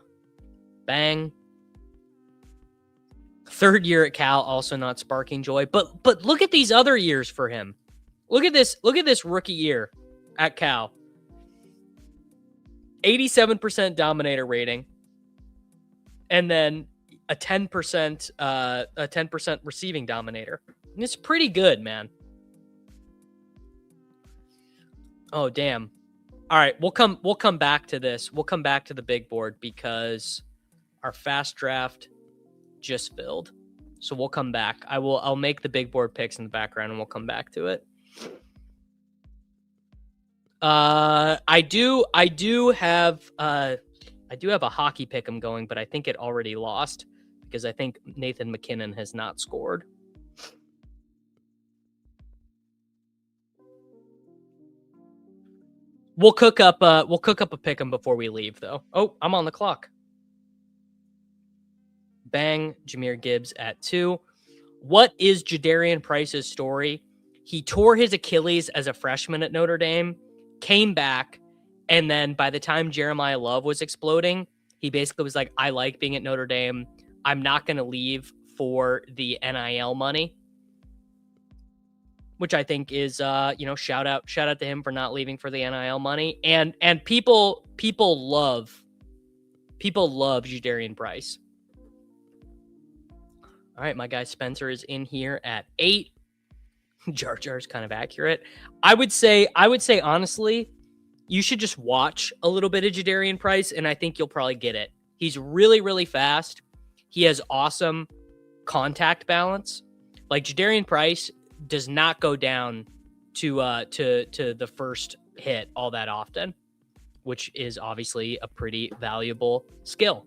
Bang. 3rd year at Cal, also not sparking joy. But look at these other years for him. Look at this rookie year at Cal. 87% dominator rating. And then a 10% receiving dominator. And it's pretty good, man. Oh, damn. All right, we'll come back to this. We'll come back to the big board because our fast draft just filled. So we'll come back. I'll make the big board picks in the background and we'll come back to it. I do have a hockey pick I'm going, but I think it already lost because I think Nathan McKinnon has not scored. We'll cook up a pick 'em before we leave, though. Oh, I'm on the clock. Bang, Jahmyr Gibbs at 2. What is Jadarian Price's story? He tore his Achilles as a freshman at Notre Dame, came back, and then by the time Jeremiah Love was exploding, he basically was like, I like being at Notre Dame. I'm not going to leave for the NIL money, which I think is, shout out to him for not leaving for the NIL money. And people love Jadarian Price. All right, my guy Spencer is in here at 8. Jar Jar's kind of accurate. I would say honestly, you should just watch a little bit of Jadarian Price, and I think you'll probably get it. He's really, really fast. He has awesome contact balance. Like Jadarian Price does not go down to the first hit all that often, which is obviously a pretty valuable skill.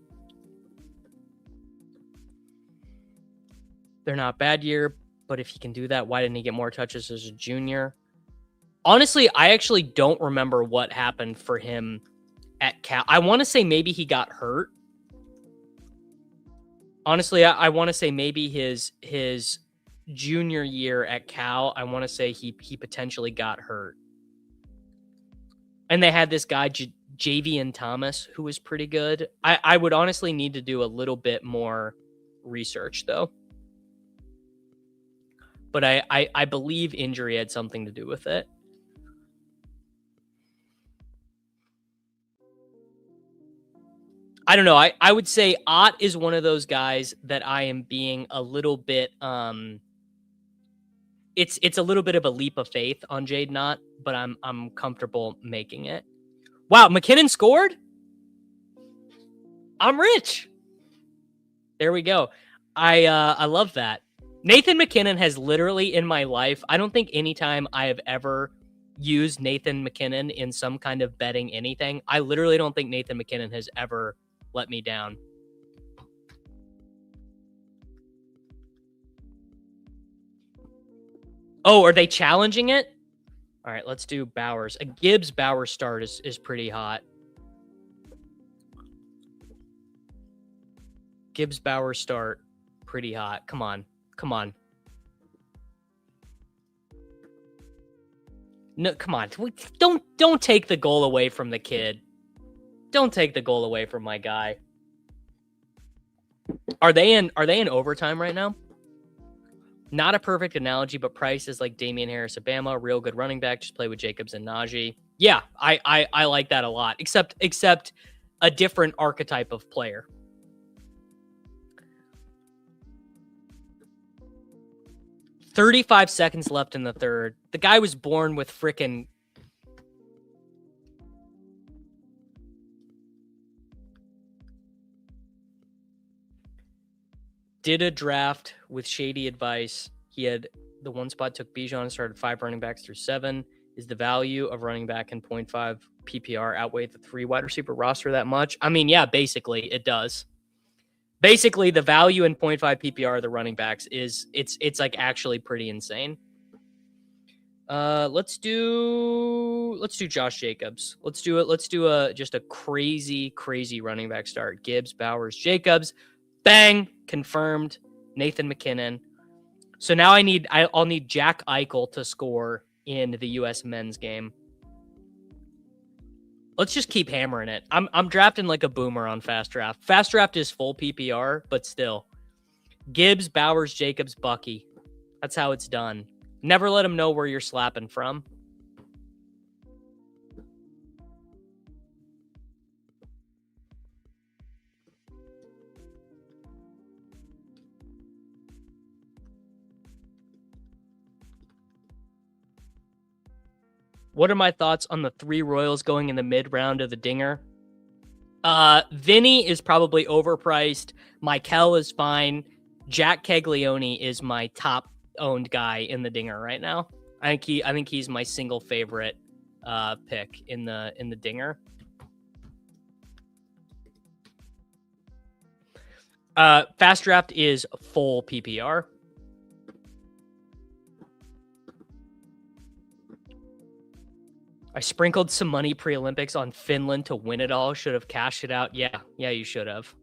They're not bad year, but if he can do that, why didn't he get more touches as a junior? Honestly, I actually don't remember what happened for him at Cal. I want to say maybe he got hurt. Honestly, I want to say maybe his junior year at Cal, I want to say he potentially got hurt. And they had this guy, Javian Thomas, who was pretty good. I would honestly need to do a little bit more research, though. But I believe injury had something to do with it. I don't know. I would say Ott is one of those guys that I am being a little bit it's a little bit of a leap of faith on Jayden Ott, but I'm comfortable making it. Wow, McKinnon scored? I'm rich. There we go. I love that. Nathan McKinnon has literally in my life, I don't think anytime I have ever used Nathan McKinnon in some kind of betting anything, I literally don't think Nathan McKinnon has ever let me down. Oh, are they challenging it? All right, let's do Bowers. A Gibbs Bowers start is pretty hot. Gibbs Bowers start, pretty hot. Come on. Come on. No, come on. Don't take the goal away from the kid. Don't take the goal away from my guy. Are they in overtime right now? Not a perfect analogy, but Price is like Damian Harris, Alabama, real good running back. Just play with Jacobs and Najee. Yeah, I like that a lot. Except a different archetype of player. $35 seconds left in the third. The guy was born with frickin' did a draft with shady advice. He had the one spot, took Bijan and started 5 running backs through 7. Is the value of running back in 0.5 PPR outweigh the 3 wide receiver roster that much? I mean, yeah, basically it does. Basically, the value in 0.5 PPR of the running backs is it's like actually pretty insane. Let's do Josh Jacobs. Let's do just a crazy running back start. Gibbs, Bowers, Jacobs. Bang, confirmed. Nathan McKinnon. So now I'll need Jack Eichel to score in the US men's game. Let's just keep hammering it. I'm drafting like a boomer on Fast Draft. Fast Draft is full PPR, but still. Gibbs, Bowers, Jacobs, Bucky. That's how it's done. Never let them know where you're slapping from. What are my thoughts on the 3 Royals going in the mid round of the Dinger? Vinny is probably overpriced. Mikel is fine. Jack Caglione is my top owned guy in the Dinger right now. I think he's my single favorite pick in the Dinger. Fast Draft is full PPR. I sprinkled some money pre-Olympics on Finland to win it all. Should have cashed it out. Yeah, you should have.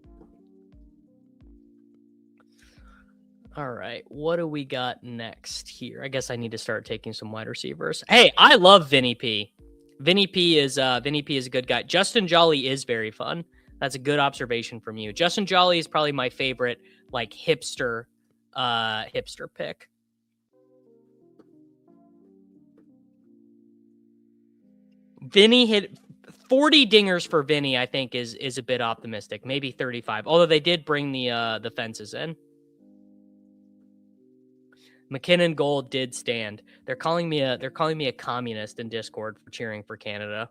All right, what do we got next here? I guess I need to start taking some wide receivers. Hey, I love Vinny P. Vinny P is a good guy. Justin Jolly is very fun. That's a good observation from you. Justin Jolly is probably my favorite, like, hipster pick. Vinny hit 40 dingers for Vinny, I think is a bit optimistic. Maybe 35. Although they did bring the fences in. McKinnon Gold did stand. They're calling me a communist in Discord for cheering for Canada.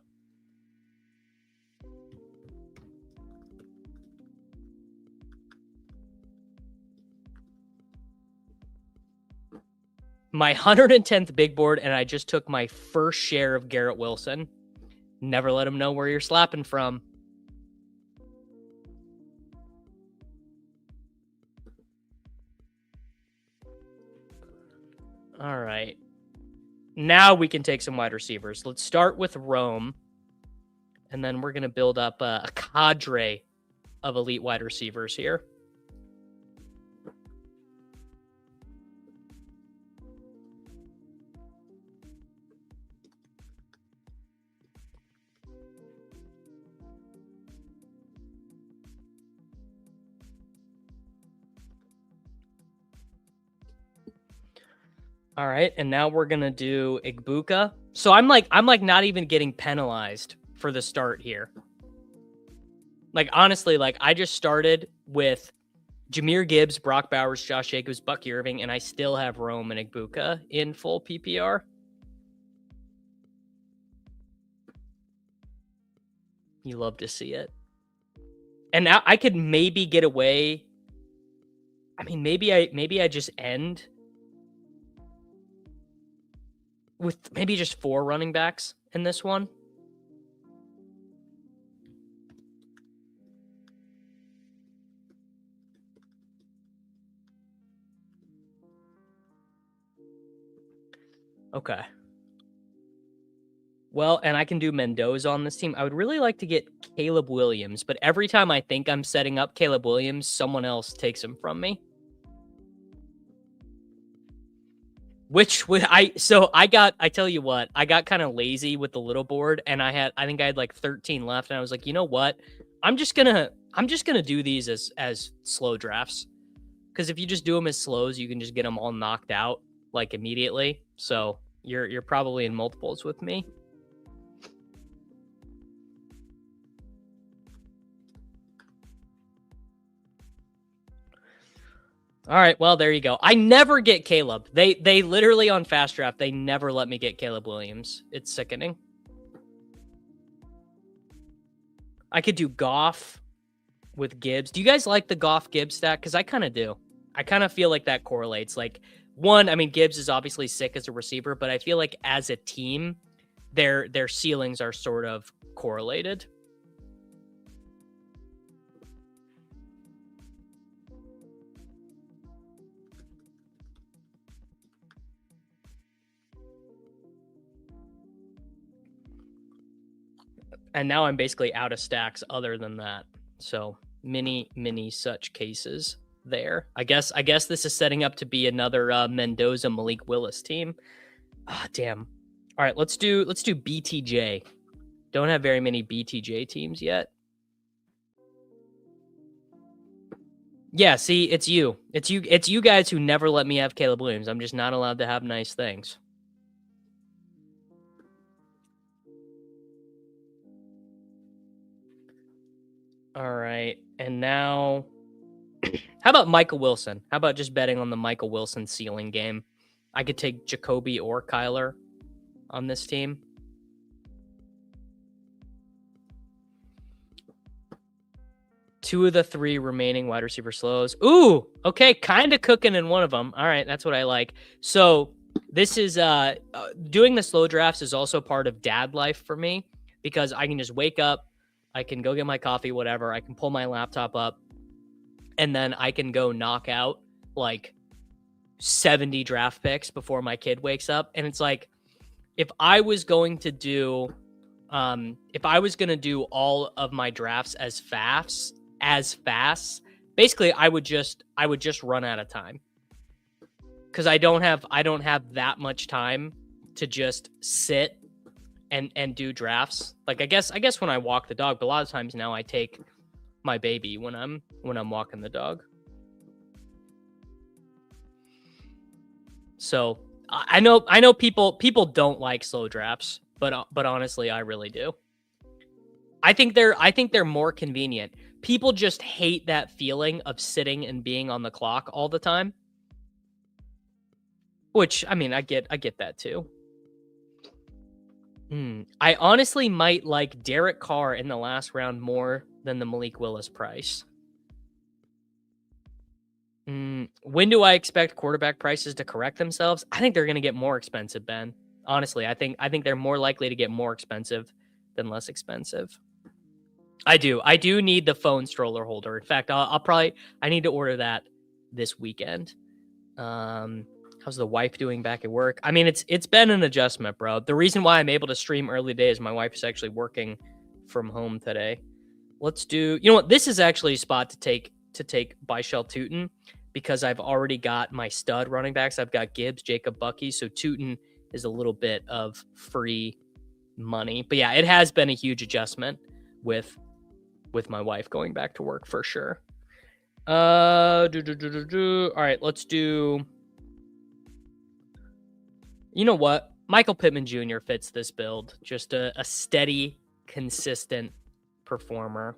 My 110th big board, and I just took my first share of Garrett Wilson. Never let him know where you're slapping from. All right. Now we can take some wide receivers. Let's start with Rome, and then we're going to build up a cadre of elite wide receivers here. All right, and now we're gonna do Igbuka. So I'm like not even getting penalized for the start here. Like, honestly, like, I just started with Jahmyr Gibbs, Brock Bowers, Josh Jacobs, Bucky Irving, and I still have Rome and Igbuka in full PPR. You love to see it. And now I could maybe get away. I mean, maybe I just end with maybe just 4 running backs in this one. Okay. Well, and I can do Mendoza on this team. I would really like to get Caleb Williams, but every time I think I'm setting up Caleb Williams, someone else takes him from me. Which would I tell you what, I got kind of lazy with the little board, and I think I had like 13 left, and I was like, you know what? I'm just gonna do these as slow drafts. Because if you just do them as slows, you can just get them all knocked out like immediately. So you're probably in multiples with me. All right, well, there you go. I never get Caleb. They literally on Fast Draft, they never let me get Caleb Williams. It's sickening. I could do Goff with Gibbs. Do you guys like the Goff-Gibbs stack? Because I kind of do. I kind of feel like that correlates. Like, one, I mean, Gibbs is obviously sick as a receiver, but I feel like as a team, their ceilings are sort of correlated. And now I'm basically out of stacks other than that. So many such cases there. I guess this is setting up to be another Mendoza Malik Willis team. Ah, damn. All right, let's do BTJ. Don't have very many BTJ teams yet. Yeah, see, it's you. It's you guys who never let me have Caleb Williams. I'm just not allowed to have nice things. All right, and now, how about Michael Wilson? How about just betting on the Michael Wilson ceiling game? I could take Jacoby or Kyler on this team. Two of the 3 remaining wide receiver slows. Ooh, okay, kind of cooking in one of them. All right, that's what I like. So this is doing the slow drafts is also part of dad life for me, because I can just wake up, I can go get my coffee, whatever. I can pull my laptop up, and then I can go knock out like 70 draft picks before my kid wakes up. And it's like, if I was going to do all of my drafts as fast, basically I would just run out of time. Because I don't have that much time to just sit and do drafts. Like I guess when I walk the dog, but a lot of times now I take my baby when I'm walking the dog. So I know people don't like slow drafts, but honestly, I really do. I think they're more convenient. People just hate that feeling of sitting and being on the clock all the time. Which, I mean, I get that too. I honestly might like Derek Carr in the last round more than the Malik Willis price. When do I expect quarterback prices to correct themselves? I think they're going to get more expensive, Ben. Honestly, I think they're more likely to get more expensive than less expensive. I do need the phone stroller holder. In fact, I need to order that this weekend. How's the wife doing back at work? I mean, it's been an adjustment, bro. The reason why I'm able to stream early today is my wife is actually working from home today. Let's do, you know what? This is actually a spot to take Byshell Tootin because I've already got my stud running backs. I've got Gibbs, Jacob, Bucky. So Tootin is a little bit of free money. But yeah, it has been a huge adjustment with my wife going back to work for sure. All right, let's do. You know what? Michael Pittman Jr. fits this build. Just a steady, consistent performer.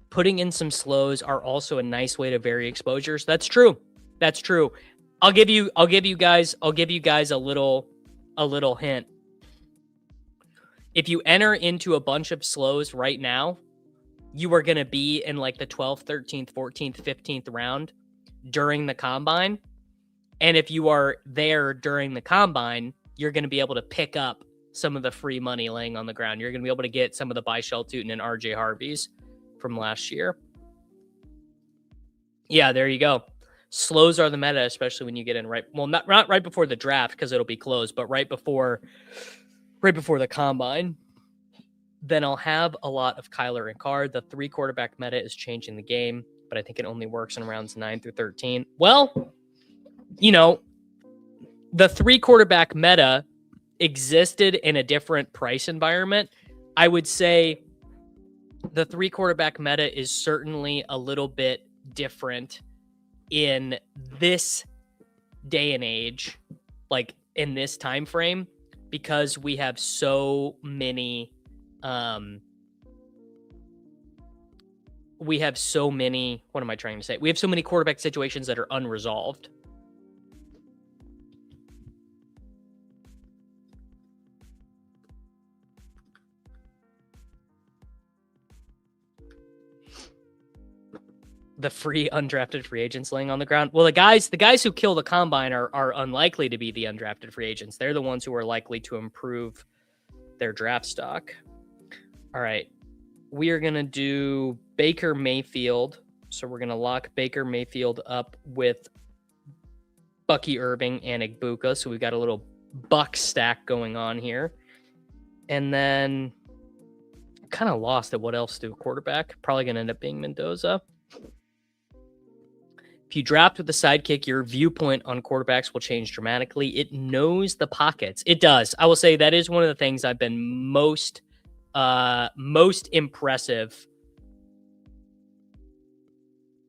Putting in some slows are also a nice way to vary exposures. That's true. I'll give you guys a little hint. If you enter into a bunch of slows right now, you are going to be in like the 12th, 13th, 14th, 15th round during the combine. And if you are there during the combine, you're going to be able to pick up some of the free money laying on the ground. You're going to be able to get some of the Byshell Tootin and RJ Harveys from last year. Yeah, there you go. Slows are the meta, especially when you get in not right before the draft because it'll be closed, but right before the combine. Then I'll have a lot of Kyler and Carr. The 3 quarterback meta is changing the game, but I think it only works in rounds 9 through 13. Well, you know, the 3 quarterback meta existed in a different price environment. I would say the 3 quarterback meta is certainly a little bit different in this day and age, like in this time frame, because we have so many what am I trying to say? We have so many quarterback situations that are unresolved. The free undrafted free agents laying on the ground. Well, the guys who kill the combine are unlikely to be the undrafted free agents. They're the ones who are likely to improve their draft stock. All right. We are going to do Baker Mayfield. So we're going to lock Baker Mayfield up with Bucky Irving and Puka. So we've got a little buck stack going on here. And then kind of lost at what else to do quarterback. Probably going to end up being Mendoza. If you draft with the sidekick, your viewpoint on quarterbacks will change dramatically. It knows the pockets. It does. I will say that is one of the things I've been most impressive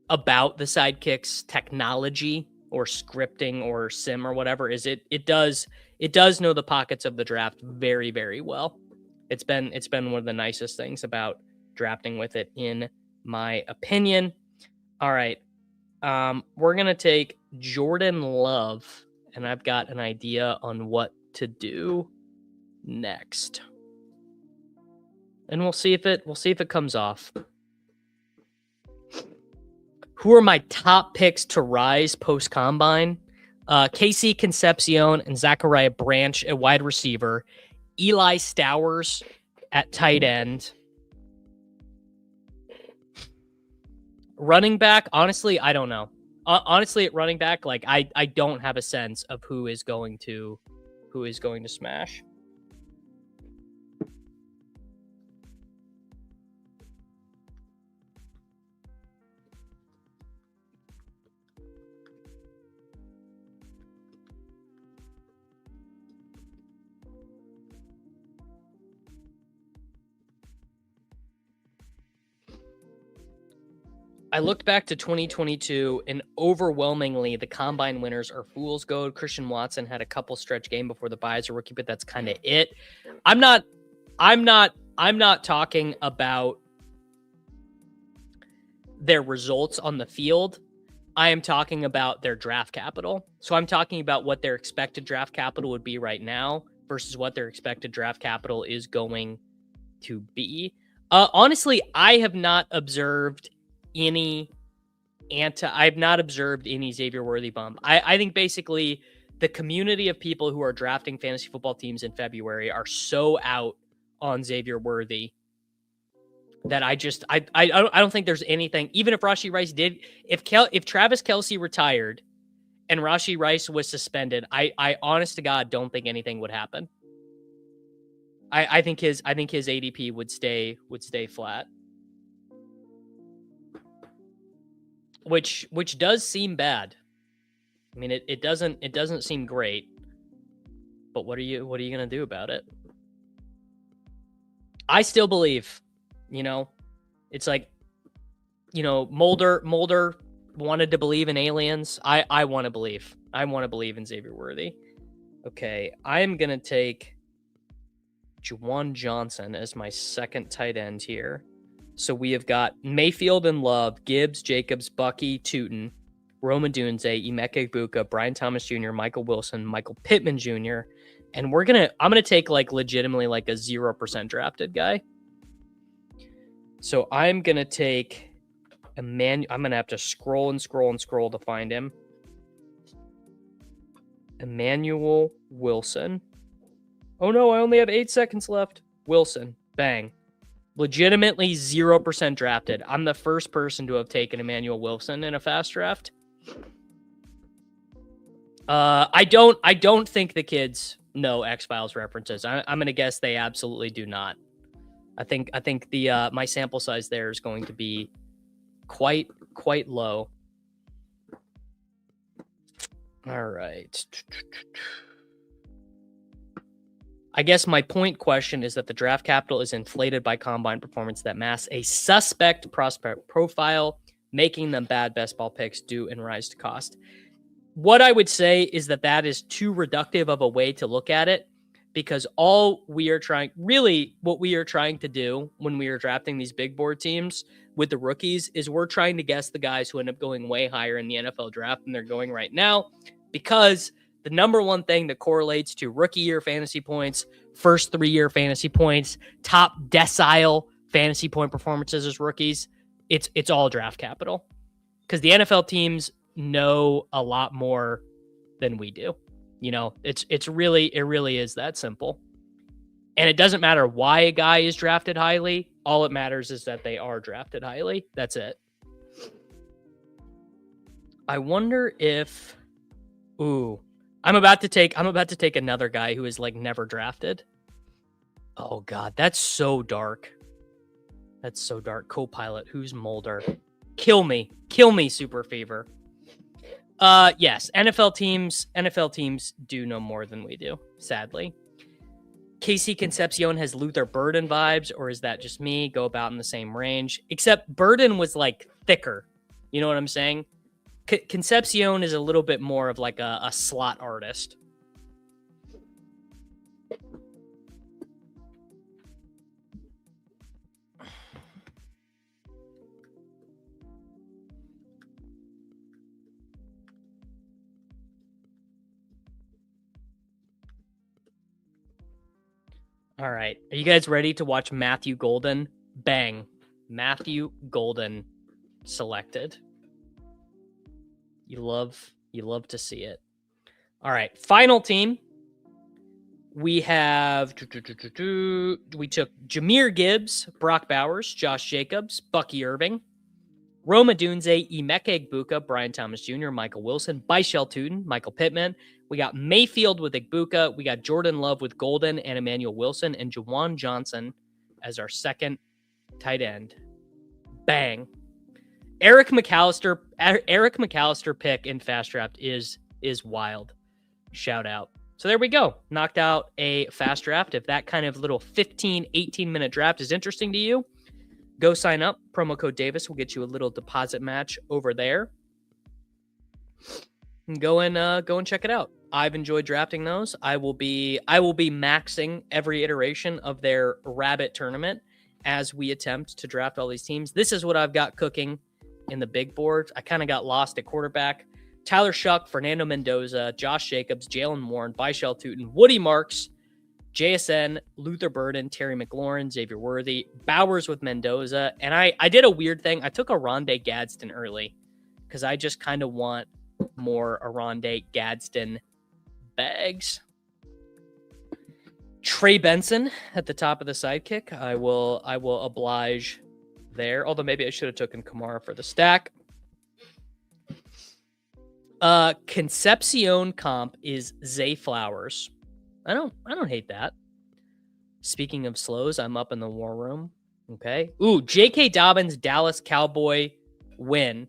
about the sidekick's technology or scripting or sim or whatever is it does know the pockets of the draft very, very well. It's been one of the nicest things about drafting with it, in my opinion. All right. We're going to take Jordan Love, and I've got an idea on what to do next. And we'll see if it comes off. Who are my top picks to rise post-combine? Casey Concepcion and Zachariah Branch at wide receiver. Eli Stowers at tight end. Running back, honestly, I don't know. Honestly, at running back, like I don't have a sense of who is going to smash. I looked back to 2022, and overwhelmingly, the combine winners are Fool's Gold. Christian Watson had a couple stretch game before the bye as a rookie, but that's kind of it. I'm not talking about their results on the field. I am talking about their draft capital. So I'm talking about what their expected draft capital would be right now versus what their expected draft capital is going to be. Honestly, I have not observed any Xavier Worthy bump. I think basically the community of people who are drafting fantasy football teams in February are so out on Xavier Worthy that I don't think there's anything. Even if Rashee Rice did, if Travis Kelce retired and Rashee Rice was suspended, I honest to God don't think anything would happen. I think his ADP would stay flat. Which does seem bad. I mean, it doesn't seem great. But what are you gonna do about it? I still believe, it's like, Mulder wanted to believe in aliens. I want to believe. I want to believe in Xavier Worthy. Okay, I am gonna take Juwan Johnson as my second tight end here. So we have got Mayfield and Love, Gibbs, Jacobs, Bucky, Tootin, Rome Odunze, Emeka Buka, Brian Thomas Jr., Michael Wilson, Michael Pittman Jr., and I'm gonna take like legitimately like a 0% drafted guy. So I'm gonna take I'm gonna have to scroll to find him. Emmanuel Wilson. Oh no, I only have 8 seconds left. Wilson, bang. Legitimately 0% drafted. I'm the first person to have taken Emmanuel Wilson in a fast draft. I don't think the kids know X-Files references. I'm gonna guess they absolutely do not. I think the my sample size there is going to be quite low. All right. I guess my point question is that the draft capital is inflated by combine performance that masks a suspect prospect profile, making them bad best ball picks due and rise to cost. What I would say is that is too reductive of a way to look at it, because what we are trying to do when we are drafting these big board teams with the rookies is we're trying to guess the guys who end up going way higher in the NFL draft than they're going right now, because the number one thing that correlates to rookie year fantasy points, first 3-year fantasy points, top decile fantasy point performances as rookies, it's all draft capital. Because the NFL teams know a lot more than we do. It really is that simple. And it doesn't matter why a guy is drafted highly. All it matters is that they are drafted highly. That's it. I wonder if I'm about to take another guy who is like never drafted. Oh God, that's so dark. Co-pilot, who's Mulder? Kill me, Super Fever. Yes, NFL teams do know more than we do, sadly. Casey Concepcion has Luther Burden vibes, or is that just me? Go about in the same range, except Burden was like thicker. You know what I'm saying? Concepcion is a little bit more of like a slot artist. All right. Are you guys ready to watch Matthew Golden? Bang. Matthew Golden selected. You love to see it. All right, final team. We have, we took Jahmyr Gibbs, Brock Bowers, Josh Jacobs, Bucky Irving, Roma Dunze, Emeka Egbuka, Brian Thomas Jr., Michael Wilson, Byshell Tootin, Michael Pittman. We got Mayfield with Egbuka. We got Jordan Love with Golden and Emmanuel Wilson, and Jawan Johnson as our second tight end. Bang. Eric McAllister pick in Fast Draft is wild. Shout out. So there we go. Knocked out a fast draft. If that kind of little 15, 18-minute draft is interesting to you, go sign up. Promo code Davis will get you a little deposit match over there. And go and check it out. I've enjoyed drafting those. I will be maxing every iteration of their rabbit tournament as we attempt to draft all these teams. This is what I've got cooking in the big board. I kind of got lost at quarterback. Tyler Shuck, Fernando Mendoza, Josh Jacobs, Jalen Warren, Byshell Tootin, Woody Marks, JSN, Luther Burden, Terry McLaurin, Xavier Worthy, Bowers with Mendoza. And I did a weird thing. I took Aronde Gadsden early because I just kind of want more Aronde Gadsden bags. Trey Benson at the top of the sidekick. I will oblige there. Although maybe I should have taken Kamara for the stack. Concepcion comp is Zay Flowers. I don't hate that. Speaking of slows, I'm up in the war room. Okay. Ooh, J.K. Dobbins, Dallas Cowboy win.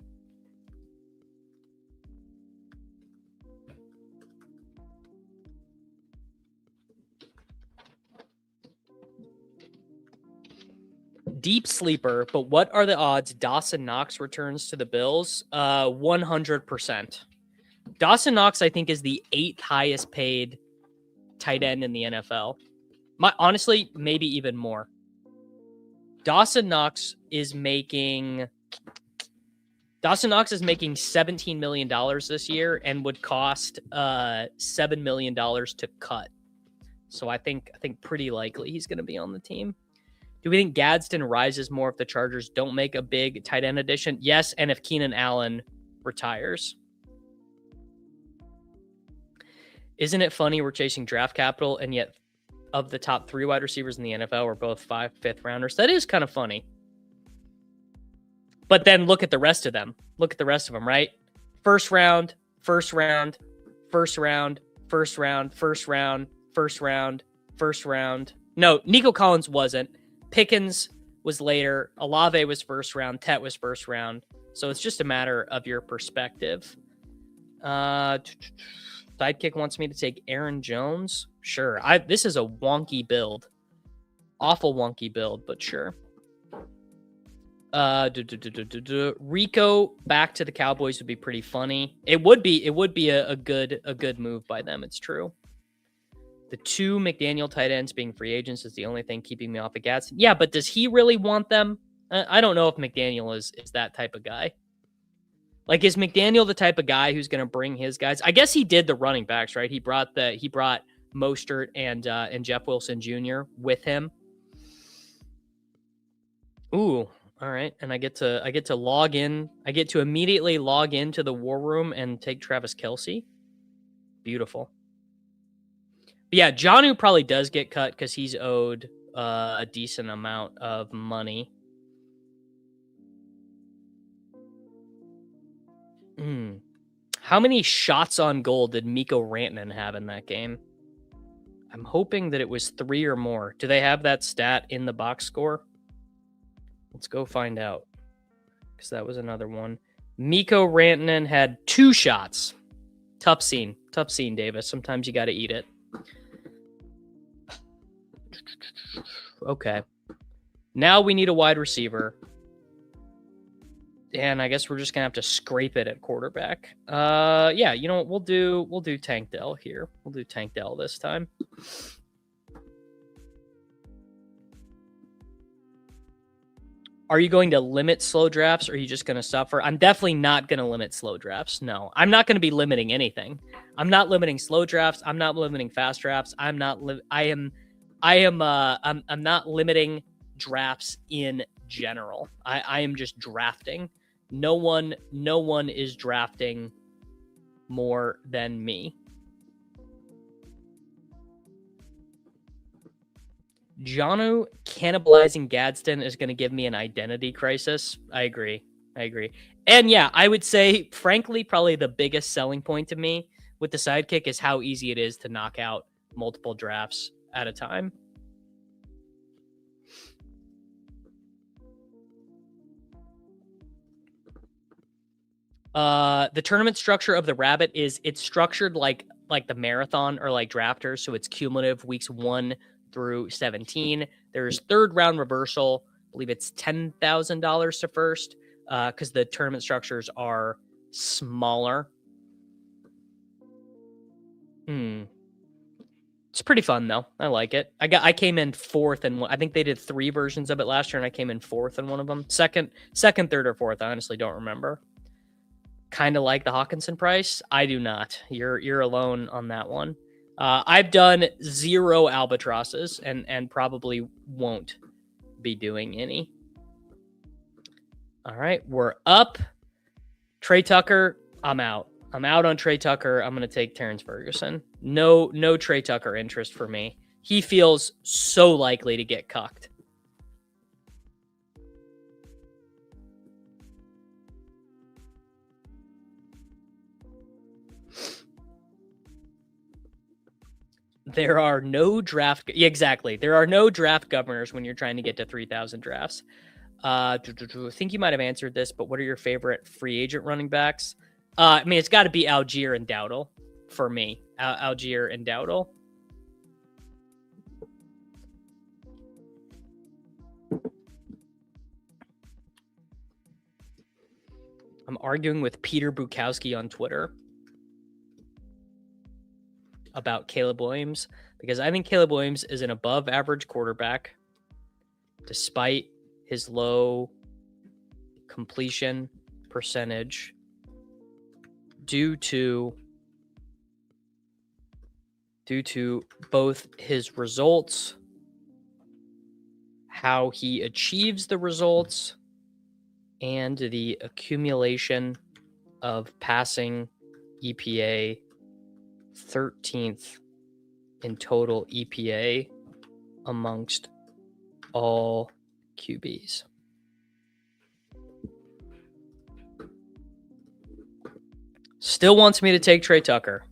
Deep sleeper, but what are the odds Dawson Knox returns to the Bills? 100%. Dawson Knox, I think, is the 8th highest paid tight end in the NFL. Honestly, maybe even more. Dawson Knox is making $17 million this year and would cost $7 million to cut. So I think pretty likely he's going to be on the team. Do we think Gadsden rises more if the Chargers don't make a big tight end addition? Yes, and if Keenan Allen retires. Isn't it funny we're chasing draft capital, and yet of the top 3 wide receivers in the NFL are both 5th rounders? That is kind of funny. But then look at the rest of them. Look at the rest of them, right? First round. No, Nico Collins wasn't. Pickens was later. Olave was first round. Tet was first round. So it's just a matter of your perspective. Sidekick wants me to take Aaron Jones. Sure. This is a wonky build. Awful wonky build, but sure. Rico back to the Cowboys would be pretty funny. It would be a good move by them. It's true. The 2 McDaniel tight ends being free agents is the only thing keeping me off of Gadsden. Yeah, but does he really want them? I don't know if McDaniel is that type of guy. Like, is McDaniel the type of guy who's going to bring his guys? I guess he did the running backs, right? He brought Mostert and Jeff Wilson Jr. with him. Ooh, all right. And I get to log in. I get to immediately log into the war room and take Travis Kelce. Beautiful. But yeah, Jonnu probably does get cut because he's owed a decent amount of money. How many shots on goal did Mikko Rantanen have in that game? I'm hoping that it was 3 or more. Do they have that stat in the box score? Let's go find out. Because that was another one. Mikko Rantanen had 2 shots. Tough scene, Davis. Sometimes you got to eat it. Okay. Now we need a wide receiver. And I guess we're just gonna have to scrape it at quarterback. Yeah, you know what? We'll do Tank Dell here. We'll do Tank Dell this time. Are you going to limit slow drafts, or are you just going to suffer? I'm definitely not going to limit slow drafts. No, I'm not going to be limiting anything. I'm not limiting slow drafts. I'm not limiting fast drafts. I'm not limiting drafts in general. I am just drafting. No one is drafting more than me. Jonnu cannibalizing Gadsden is going to give me an identity crisis. I agree. And yeah, I would say, frankly, probably the biggest selling point to me with the sidekick is how easy it is to knock out multiple drafts at a time. The tournament structure of the Rabbit is it's structured like the marathon or like drafters, so it's cumulative weeks 1 through 17. There's third round reversal. I believe it's $10,000 to first, because the tournament structures are smaller. It's pretty fun though. I like it. I came in 4th, and I think they did 3 versions of it last year, and I came in 4th in one of them. Second, 3rd, or 4th. I honestly don't remember. Kind of like the Hawkinson price. I do not. You're alone on that one. I've done 0 albatrosses and probably won't be doing any. All right, we're up. Trey Tucker, I'm out. I'm out on Trey Tucker. I'm going to take Terrence Ferguson. No Trey Tucker interest for me. He feels so likely to get cucked. There are no draft. Yeah, exactly. There are no draft governors when you're trying to get to 3,000 drafts. I think you might have answered this, but what are your favorite free agent running backs? I mean, it's got to be Algier and Dowdle for me. Algier and Dowdle. I'm arguing with Peter Bukowski on Twitter about Caleb Williams because I think Caleb Williams is an above average quarterback despite his low completion percentage due to both his results, how he achieves the results, and the accumulation of passing EPA, 13th in total EPA amongst all QBs. Still wants me to take Trey Tucker.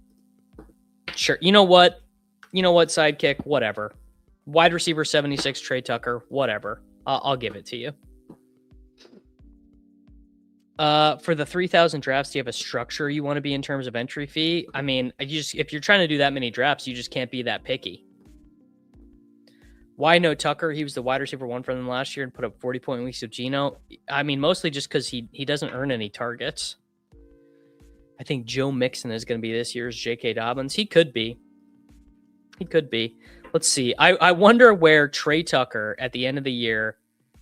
Sure. You know what, sidekick? Whatever. Wide receiver 76, Trey Tucker. Whatever. I'll give it to you. For the 3,000 drafts, do you have a structure you want to be in terms of entry fee? I mean, if you're trying to do that many drafts, you just can't be that picky. Why no Tucker? He was the wide receiver 1 for them last year and put up 40-point weeks of Geno. I mean, mostly just because he doesn't earn any targets. I think Joe Mixon is going to be this year's J.K. Dobbins. He could be. Let's see. I wonder where Trey Tucker at the end of the year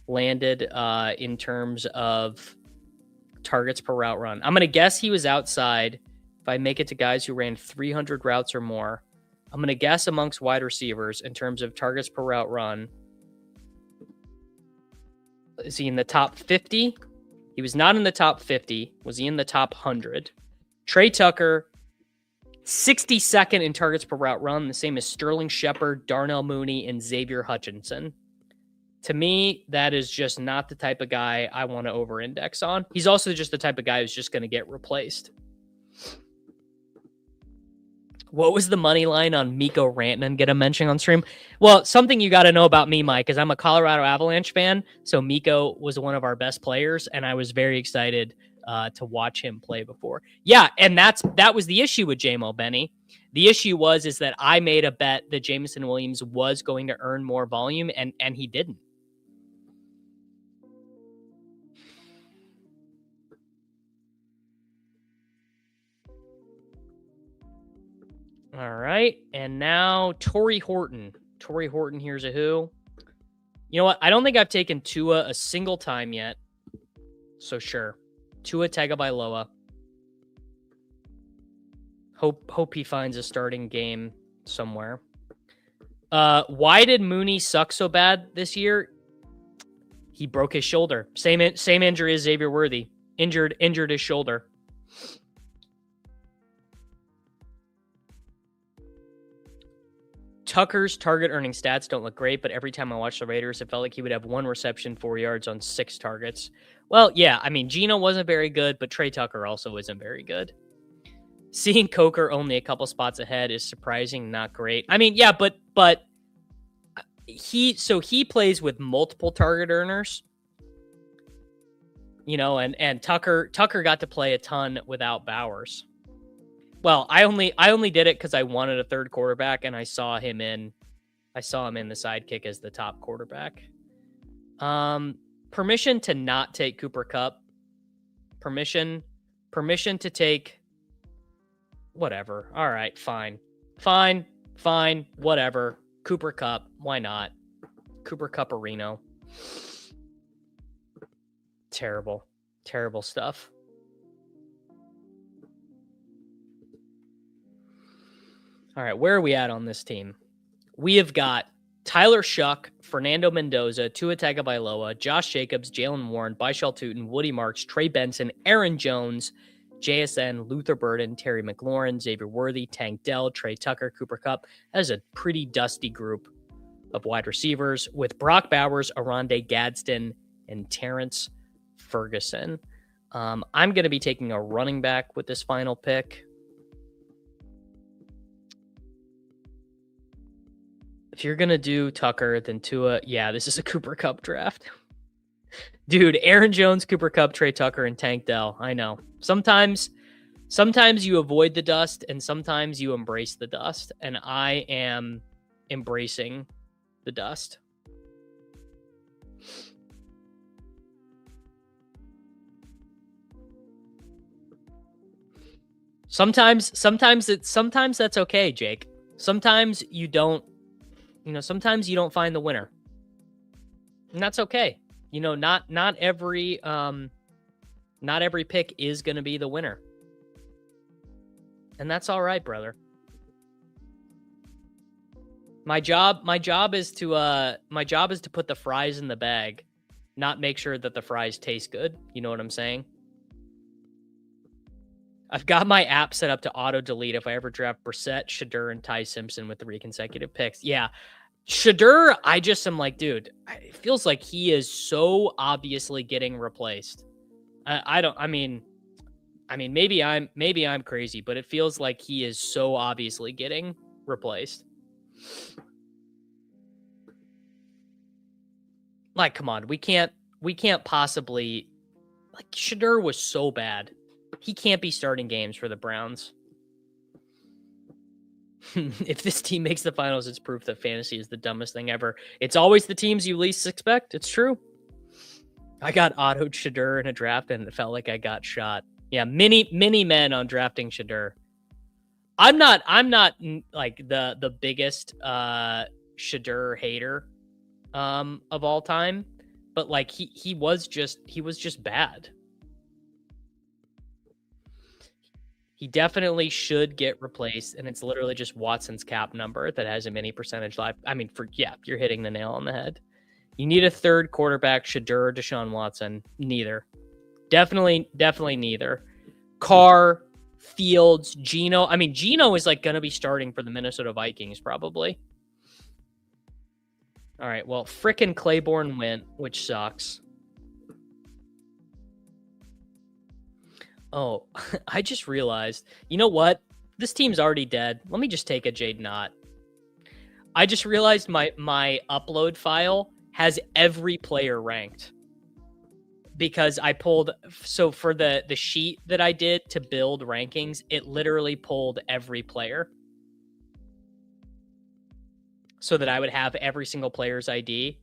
landed in terms of targets per route run. I'm going to guess he was outside. If I make it to guys who ran 300 routes or more, I'm going to guess amongst wide receivers in terms of targets per route run. Is he in the top 50? He was not in the top 50. Was he in the top 100? Trey Tucker, 62nd in targets per route run, the same as Sterling Shepard, Darnell Mooney, and Xavier Hutchinson. To me, that is just not the type of guy I want to over-index on. He's also just the type of guy who's just going to get replaced. What was the money line on Miko Rantanen get a mention on stream? Well, something you got to know about me, Mike, is I'm a Colorado Avalanche fan. So Miko was one of our best players, and I was very excited to watch him play before. Yeah, and that was the issue with JMO, Benny. The issue is that I made a bet that Jameson Williams was going to earn more volume, and he didn't. All right, and now Torrey Horton. Torrey Horton, here's a who. You know what? I don't think I've taken Tua a single time yet. So sure. Tua Tagovailoa. Hope he finds a starting game somewhere. Why did Mooney suck so bad this year? He broke his shoulder. Same injury as Xavier Worthy. Injured his shoulder. Tucker's target earning stats don't look great, but every time I watch the Raiders, it felt like he would have 1 reception, 4 yards on 6 targets. Well, yeah, I mean, Geno wasn't very good, but Trey Tucker also isn't very good. Seeing Coker only a couple spots ahead is surprising, not great. I mean, yeah, but he plays with multiple target earners, you know, and Tucker got to play a ton without Bowers. Well, I only did it because I wanted a third quarterback, and I saw him in the sidekick as the top quarterback. Permission to not take Cooper Kupp. Permission to take whatever. All right, fine, whatever. Cooper Kupp, why not? Cooper Kupperino. Terrible stuff. All right, where are we at on this team? We have got Tyler Shuck, Fernando Mendoza, Tua Tagovailoa, Josh Jacobs, Jalen Warren, Byshal Tootin, Woody Marks, Trey Benson, Aaron Jones, JSN, Luther Burden, Terry McLaurin, Xavier Worthy, Tank Dell, Trey Tucker, Cooper Kupp. That is a pretty dusty group of wide receivers with Brock Bowers, Aronde Gadsden, and Terrence Ferguson. I'm going to be taking a running back with this final pick. If you're going to do Tucker, then Tua, yeah, this is a Cooper Kupp draft. Dude, Aaron Jones, Cooper Kupp, Trey Tucker, and Tank Dell. I know. Sometimes you avoid the dust, and sometimes you embrace the dust, and I am embracing the dust. Sometimes that's okay, Jake. Sometimes you don't find the winner. And that's okay. You know, not every pick is going to be the winner. And that's all right, brother. My job is to put the fries in the bag, not make sure that the fries taste good. You know what I'm saying? I've got my app set up to auto delete if I ever draft Brissett, Shedeur, and Ty Simpson with 3 consecutive picks. Yeah. Shedeur, I just am like, dude, it feels like he is so obviously getting replaced. I mean, maybe I'm crazy, but it feels like he is so obviously getting replaced. Like, come on, we can't possibly, like, Shedeur was so bad. He can't be starting games for the Browns. If this team makes the finals, it's proof that fantasy is the dumbest thing ever. It's always the teams you least expect. It's true. I got autoed Shedeur in a draft, and it felt like I got shot. Yeah, many men on drafting Shedeur. I'm not like the biggest Shedeur hater of all time, but like he was just bad. He definitely should get replaced, and it's literally just Watson's cap number that has a mini percentage life. I mean, you're hitting the nail on the head. You need a third quarterback, Shedeur, Deshaun Watson. Neither. Definitely neither. Carr, Fields, Geno. I mean, Geno is like going to be starting for the Minnesota Vikings probably. All right, well, frickin' Claiborne went, which sucks. Oh, I just realized, you know what? This team's already dead. Let me just take a Jayden Ott. I just realized my upload file has every player ranked. Because I pulled, so for the sheet that I did to build rankings, it literally pulled every player. So that I would have every single player's ID.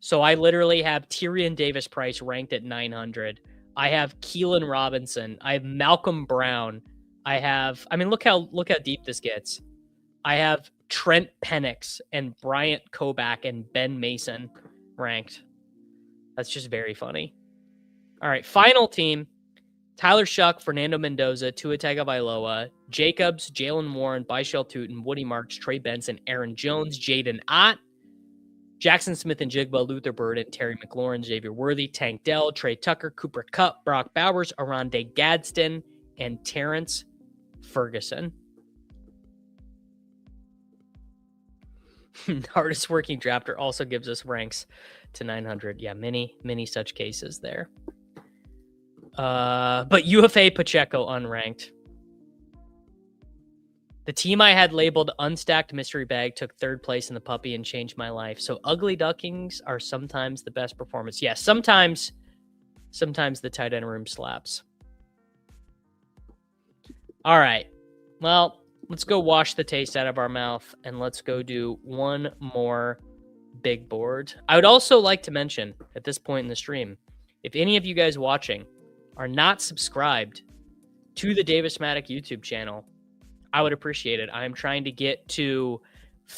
So I literally have Tyrion Davis-Price ranked at 900. I have Keelan Robinson. I have Malcolm Brown. Look how deep this gets. I have Trent Penix and Bryant Kobach and Ben Mason ranked. That's just very funny. All right, final team. Tyler Shuck, Fernando Mendoza, Tua Tagovailoa, Jacobs, Jalen Warren, Byshal Tootin, Woody Marks, Trey Benson, Aaron Jones, Jayden Ott, Jackson Smith and Jigba, Luther Burden, Terry McLaurin, Xavier Worthy, Tank Dell, Trey Tucker, Cooper Kupp, Brock Bowers, Aronde Gadsden, and Terrence Ferguson. Hardest working drafter also gives us ranks to 900. Yeah, many such cases there. But UFA Pacheco unranked. The team I had labeled unstacked mystery bag took third place in the puppy and changed my life. So ugly duckings are sometimes the best performance. Yeah, sometimes the tight end room slaps. All right. Well, let's go wash the taste out of our mouth and let's go do one more big board. I would also like to mention at this point in the stream, if any of you guys watching are not subscribed to the Davis Maddock YouTube channel, I would appreciate it. I'm trying to get to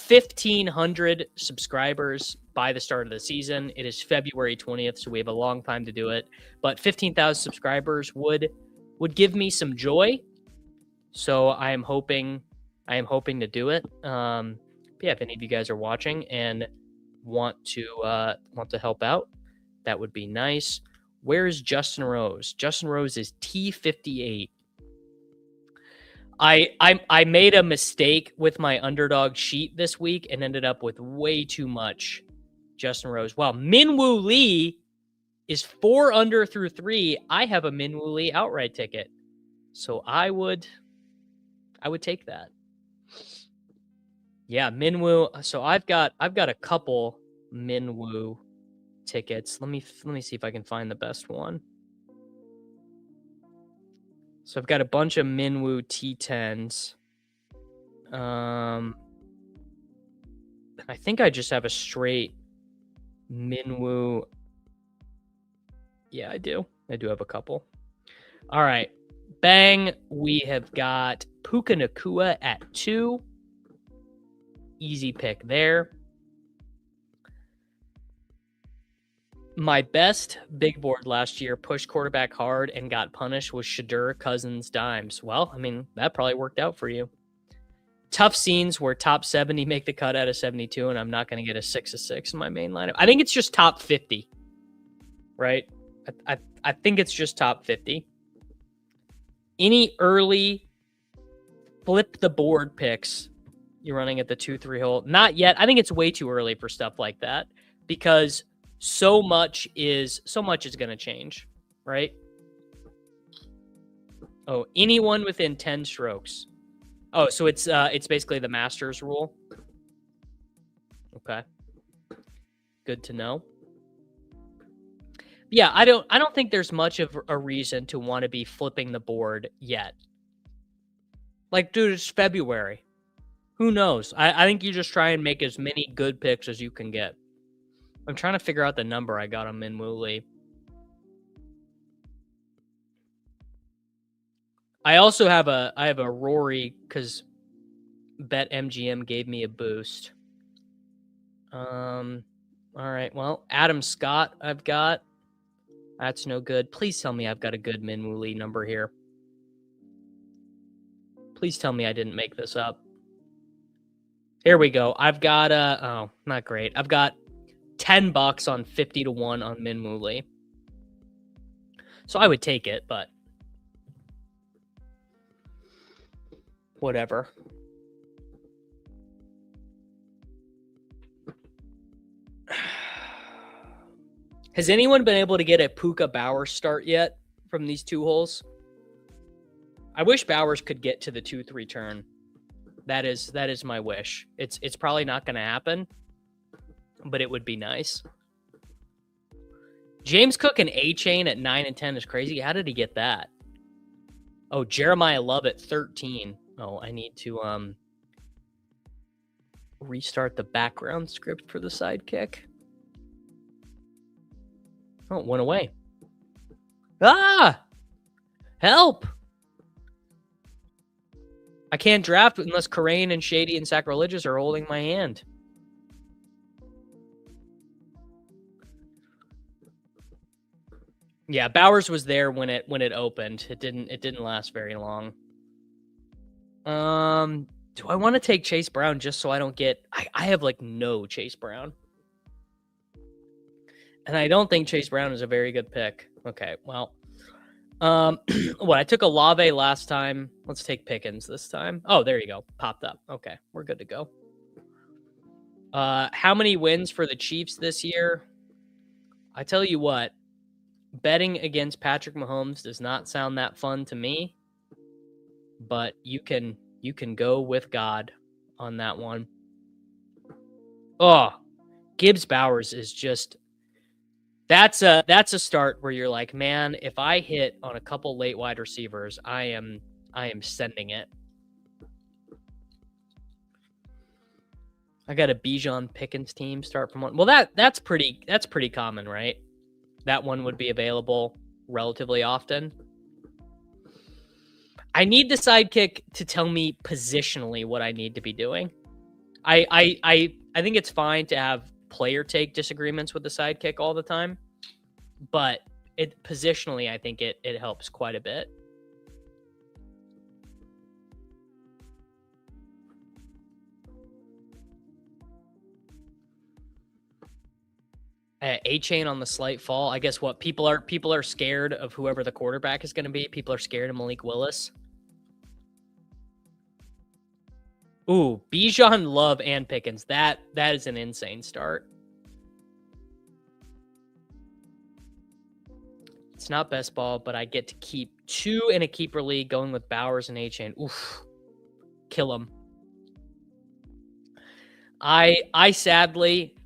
1,500 subscribers by the start of the season. It is February 20th, so we have a long time to do it. But 15,000 subscribers would give me some joy. So I am hoping to do it. Yeah, if any of you guys are watching and want to help out, that would be nice. Where is Justin Rose? Justin Rose is T58. I made a mistake with my underdog sheet this week and ended up with way too much Justin Rose. Wow, Minwoo Lee is 4 under through 3. I have a Minwoo Lee outright ticket, so I would take that. Yeah, Minwoo. So I've got a couple Minwoo tickets. Let me see if I can find the best one. So I've got a bunch of Minwoo T10s. I think I just have a straight Minwoo. Yeah, I do. I do have a couple. All right. Bang. We have got Puka Nacua at 2. Easy pick there. My best big board last year pushed quarterback hard and got punished was Shadur Cousins Dimes. Well, I mean, that probably worked out for you. Tough scenes where top 70 make the cut out of 72, and I'm not going to get a 6-6 in my main lineup. I think it's just top 50, right? I think it's just top 50. Any early flip the board picks you're running at the 2-3 hole? Not yet. I think it's way too early for stuff like that because so much is going to change, right? Oh, anyone within 10 strokes. Oh, so it's basically the Masters rule. Okay. Good to know. Yeah, I don't think there's much of a reason to want to be flipping the board yet. Like, dude, it's February. Who knows? I think you just try and make as many good picks as you can get. I'm trying to figure out the number I got on Minwoo Lee. I also have a Rory because BetMGM gave me a boost. All right. Well, Adam Scott I've got. That's no good. Please tell me I've got a good Minwoo Lee number here. Please tell me I didn't make this up. Here we go. I've got oh, not great. I've got $10 on 50-1 on Minwoo Lee. So I would take it, but whatever. Has anyone been able to get a Puka Bowers start yet from these 2 holes? I wish Bowers could get to the 2-3 turn. That is my wish. It's probably not going to happen, but it would be nice. James Cook and A-Chain at 9 and 10 is crazy. How did he get that? Oh, Jeremiah Love at 13. Oh, I need to restart the background script for the sidekick. Oh, it went away. Ah! Help! I can't draft unless Kyren and Shady and Sacrilegious are holding my hand. Yeah, Bowers was there when it opened. It didn't last very long. Do I want to take Chase Brown just so I don't get... I have, like, no Chase Brown. And I don't think Chase Brown is a very good pick. Okay, well... what, I took Olave last time. Let's take Pickens this time. Oh, there you go. Popped up. Okay, we're good to go. How many wins for the Chiefs this year? I tell you what, betting against Patrick Mahomes does not sound that fun to me, but you can go with God on that one. Oh, Gibbs Bowers is just that's a start where you're like, man, if I hit on a couple late wide receivers, I am sending it. I got a Bijan Pickens team start from one. Well, that's pretty common, right? That one would be available relatively often. I need the sidekick to tell me positionally what I need to be doing. I think it's fine to have player take disagreements with the sidekick all the time, but it positionally, I think it helps quite a bit. A-Chain on the slight fall. I guess what people are scared of whoever the quarterback is going to be. People are scared of Malik Willis. Ooh, Bijan, Love, and Pickens. That is an insane start. It's not best ball, but I get to keep 2 in a keeper league going with Bowers and A-Chain. Oof. Kill him. I sadly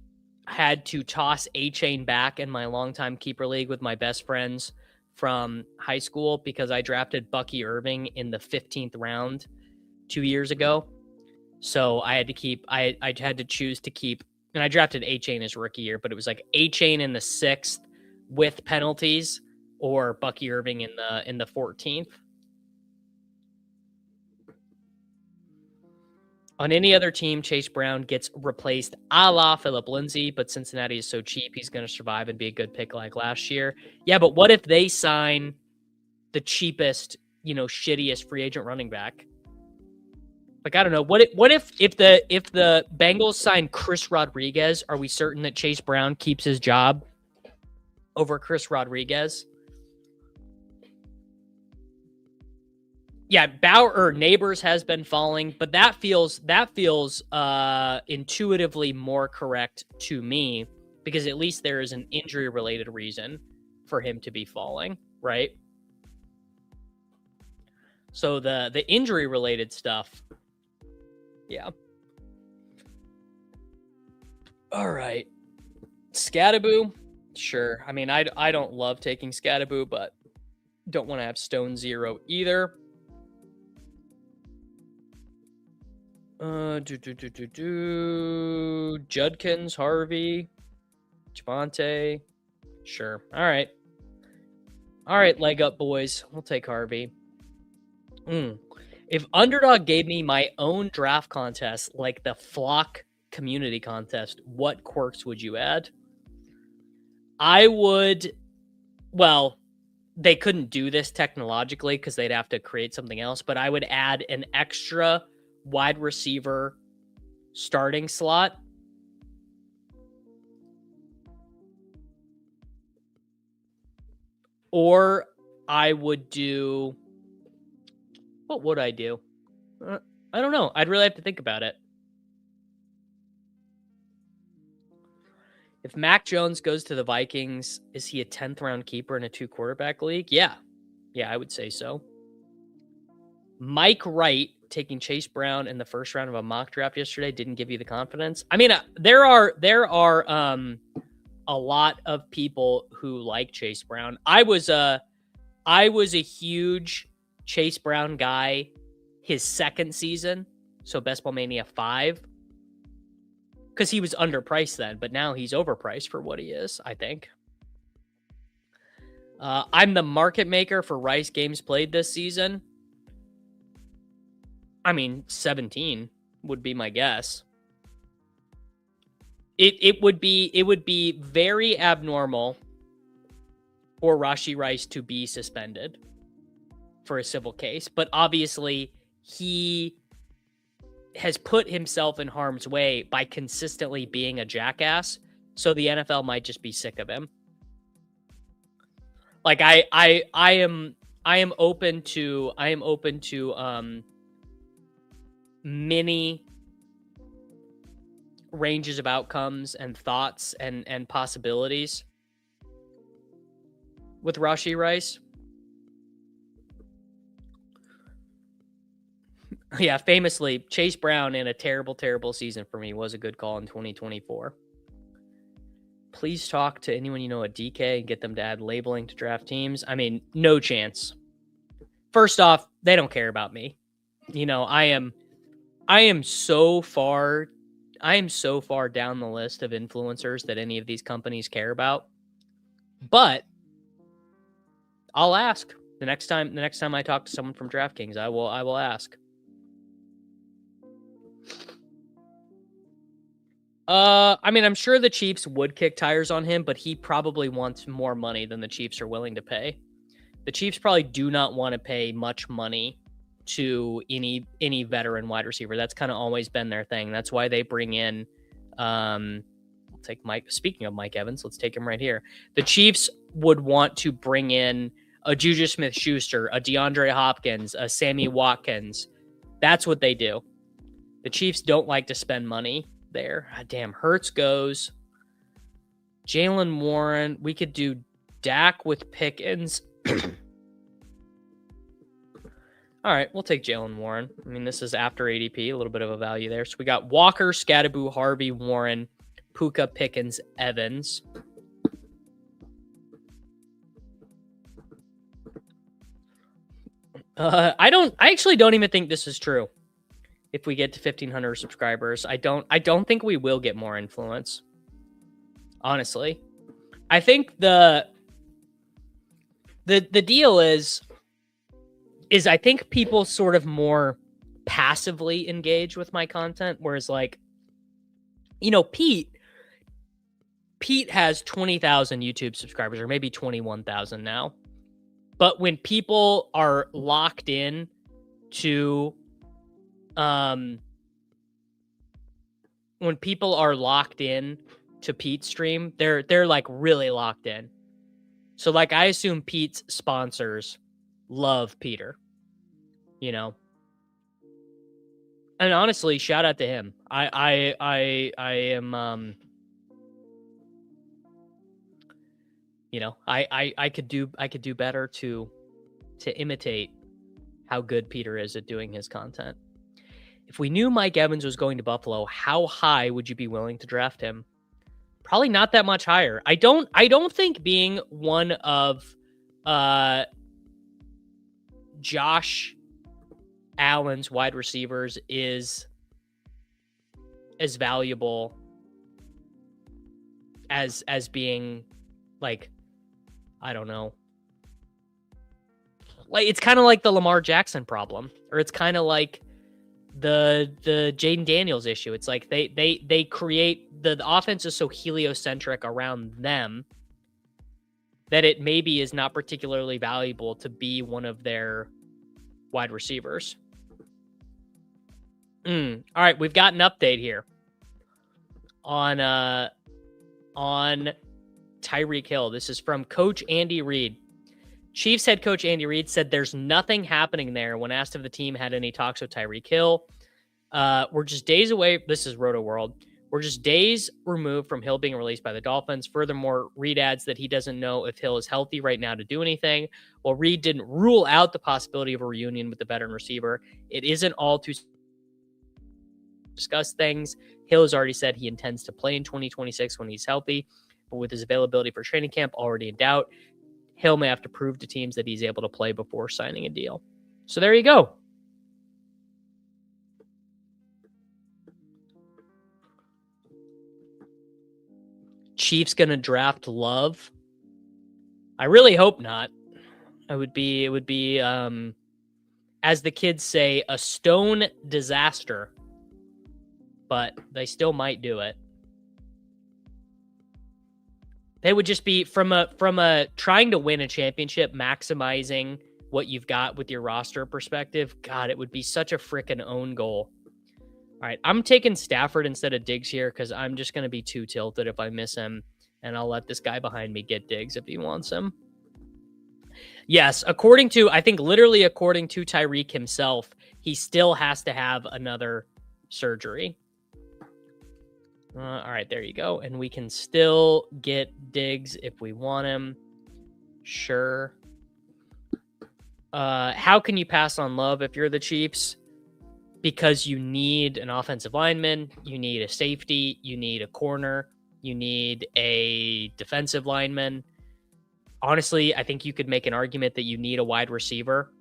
had to toss A-Chain back in my longtime keeper league with my best friends from high school because I drafted Bucky Irving in the 15th round 2 years ago. So I had to keep, I had to choose to keep, and I drafted A-Chain his rookie year, but it was like A-Chain in the 6th with penalties or Bucky Irving in the 14th. On any other team, Chase Brown gets replaced a la Phillip Lindsay, but Cincinnati is so cheap, he's going to survive and be a good pick like last year. Yeah, but what if they sign the cheapest, shittiest free agent running back? Like, I don't know. What if the Bengals sign Chris Rodriguez, are we certain that Chase Brown keeps his job over Chris Rodriguez? Yeah, Neighbors has been falling, but that feels intuitively more correct to me because at least there is an injury related reason for him to be falling, right? So the injury related stuff, yeah. All right, Scattaboo, sure. I mean, I don't love taking Scattaboo, but don't want to have Stone Zero either. Judkins, Harvey, Javante. Sure. All right, leg up, boys. We'll take Harvey. If Underdog gave me my own draft contest, like the Flock community contest, what quirks would you add? I would, well, they couldn't do this technologically because they'd have to create something else, but I would add an extra wide receiver starting slot. Or I would do, what would I do? I don't know. I'd really have to think about it. If Mac Jones goes to the Vikings, is he a 10th round keeper in a 2 quarterback league? Yeah. Yeah, I would say so. Mike Wright taking Chase Brown in the first round of a mock draft yesterday didn't give you the confidence. I mean, there are a lot of people who like Chase Brown. I was a huge Chase Brown guy his second season, so Best Ball Mania 5, because he was underpriced then, but now he's overpriced for what he is, I think. I'm the market maker for Rice games played this season. I mean, 17 would be my guess. It would be very abnormal for Rashee Rice to be suspended for a civil case, but obviously he has put himself in harm's way by consistently being a jackass, so the NFL might just be sick of him. Like I am open to mini ranges of outcomes and thoughts and possibilities with Rashee Rice. Yeah, famously, Chase Brown in a terrible, terrible season for me was a good call in 2024. Please talk to anyone you know at DK and get them to add labeling to draft teams. I mean, no chance. First off, they don't care about me. You know, I am so far down the list of influencers that any of these companies care about. But I'll ask the next time I talk to someone from DraftKings. I will ask. I mean, I'm sure the Chiefs would kick tires on him, but he probably wants more money than the Chiefs are willing to pay. The Chiefs probably do not want to pay much money to any veteran wide receiver. That's kind of always been their thing. That's why they bring in, we'll take Mike. Speaking of Mike Evans, let's take him right here. The Chiefs would want to bring in a Juju Smith-Schuster, a DeAndre Hopkins, a Sammy Watkins. That's what they do. The Chiefs don't like to spend money there. Damn, Hurts goes. Jaylen Warren. We could do Dak with Pickens. All right, we'll take Jaylen Warren. I mean, this is after ADP, a little bit of a value there. So we got Walker, Scadaboo, Harvey, Warren, Puka, Pickens, Evans. I actually don't even think this is true. If we get to 1,500 subscribers, I don't think we will get more influence. Honestly, I think the deal is I think people sort of more passively engage with my content, whereas like, you know, Pete has 20,000 YouTube subscribers, or maybe 21,000 now. But when people are locked in to Pete's stream, they're like really locked in. So like I assume Pete's sponsors love Peter, you know. And honestly, shout out to him. I am you know, I could do better to imitate how good Peter is at doing his content. If we knew Mike Evans was going to Buffalo, how high would you be willing to draft him? Probably not that much higher. I don't think being one of Josh Allen's wide receivers is as valuable as being like, I don't know. Like, it's kind of like the Lamar Jackson problem, or it's kind of like the Jayden Daniels issue. It's like they create the offense is so heliocentric around them that it maybe is not particularly valuable to be one of their wide receivers. All right, we've got an update here on Tyreek Hill. This is from Coach Andy Reid. Chiefs head coach Andy Reid said there's nothing happening there when asked if the team had any talks with Tyreek Hill. We're just days away. This is Roto World. We're just days removed from Hill being released by the Dolphins. Furthermore, Reid adds that he doesn't know if Hill is healthy right now to do anything. While Reid didn't rule out the possibility of a reunion with the veteran receiver, it isn't all to discuss things. Hill has already said he intends to play in 2026 when he's healthy, but with his availability for training camp already in doubt, Hill may have to prove to teams that he's able to play before signing a deal. So there you go. Chiefs gonna draft Love? I really hope not. It would be as the kids say, a stone disaster. But they still might do it. They would just be from a trying to win a championship, maximizing what you've got with your roster perspective. God, it would be such a freaking own goal. All right, I'm taking Stafford instead of Diggs here because I'm just going to be too tilted if I miss him, and I'll let this guy behind me get Diggs if he wants him. Yes, according to Tyreek himself, he still has to have another surgery. All right, there you go. And we can still get Diggs if we want him. Sure. How can you pass on Love if you're the Chiefs? Because you need an offensive lineman, you need a safety, you need a corner, you need a defensive lineman. Honestly, I think you could make an argument that you need a wide receiver.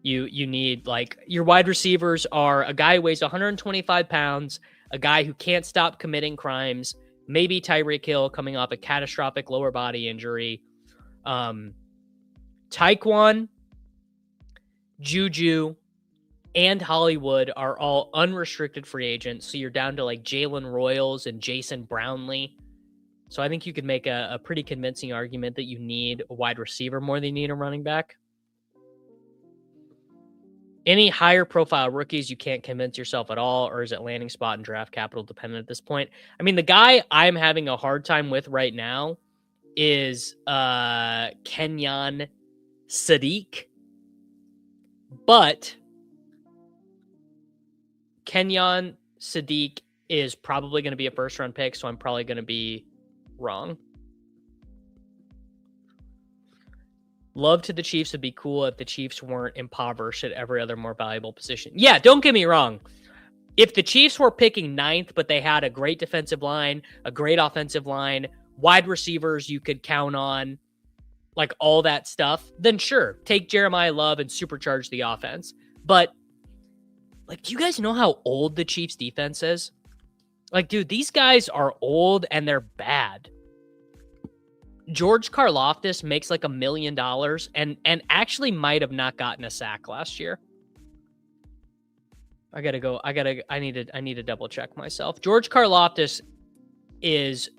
You need, like, your wide receivers are a guy who weighs 125 pounds, a guy who can't stop committing crimes, maybe Tyreek Hill coming off a catastrophic lower body injury. Tyquan, Juju, and Hollywood are all unrestricted free agents. So you're down to like Jalen Royals and Jason Brownlee. So I think you could make a pretty convincing argument that you need a wide receiver more than you need a running back. Any higher profile rookies you can't convince yourself at all, or is it landing spot and draft capital dependent at this point? I mean, the guy I'm having a hard time with right now is Kenyon Sadiq. But Kenyon Sadiq is probably going to be a first round pick, so I'm probably going to be wrong. Love to the Chiefs would be cool if the Chiefs weren't impoverished at every other more valuable position. Yeah, don't get me wrong. If the Chiefs were picking 9th, but they had a great defensive line, a great offensive line, wide receivers you could count on, like all that stuff, then sure, take Jeremiah Love and supercharge the offense. But, like, do you guys know how old the Chiefs defense is? Like, dude, these guys are old and they're bad. George Karlaftis makes like $1 million and actually might have not gotten a sack last year. I need to double check myself. George Karlaftis is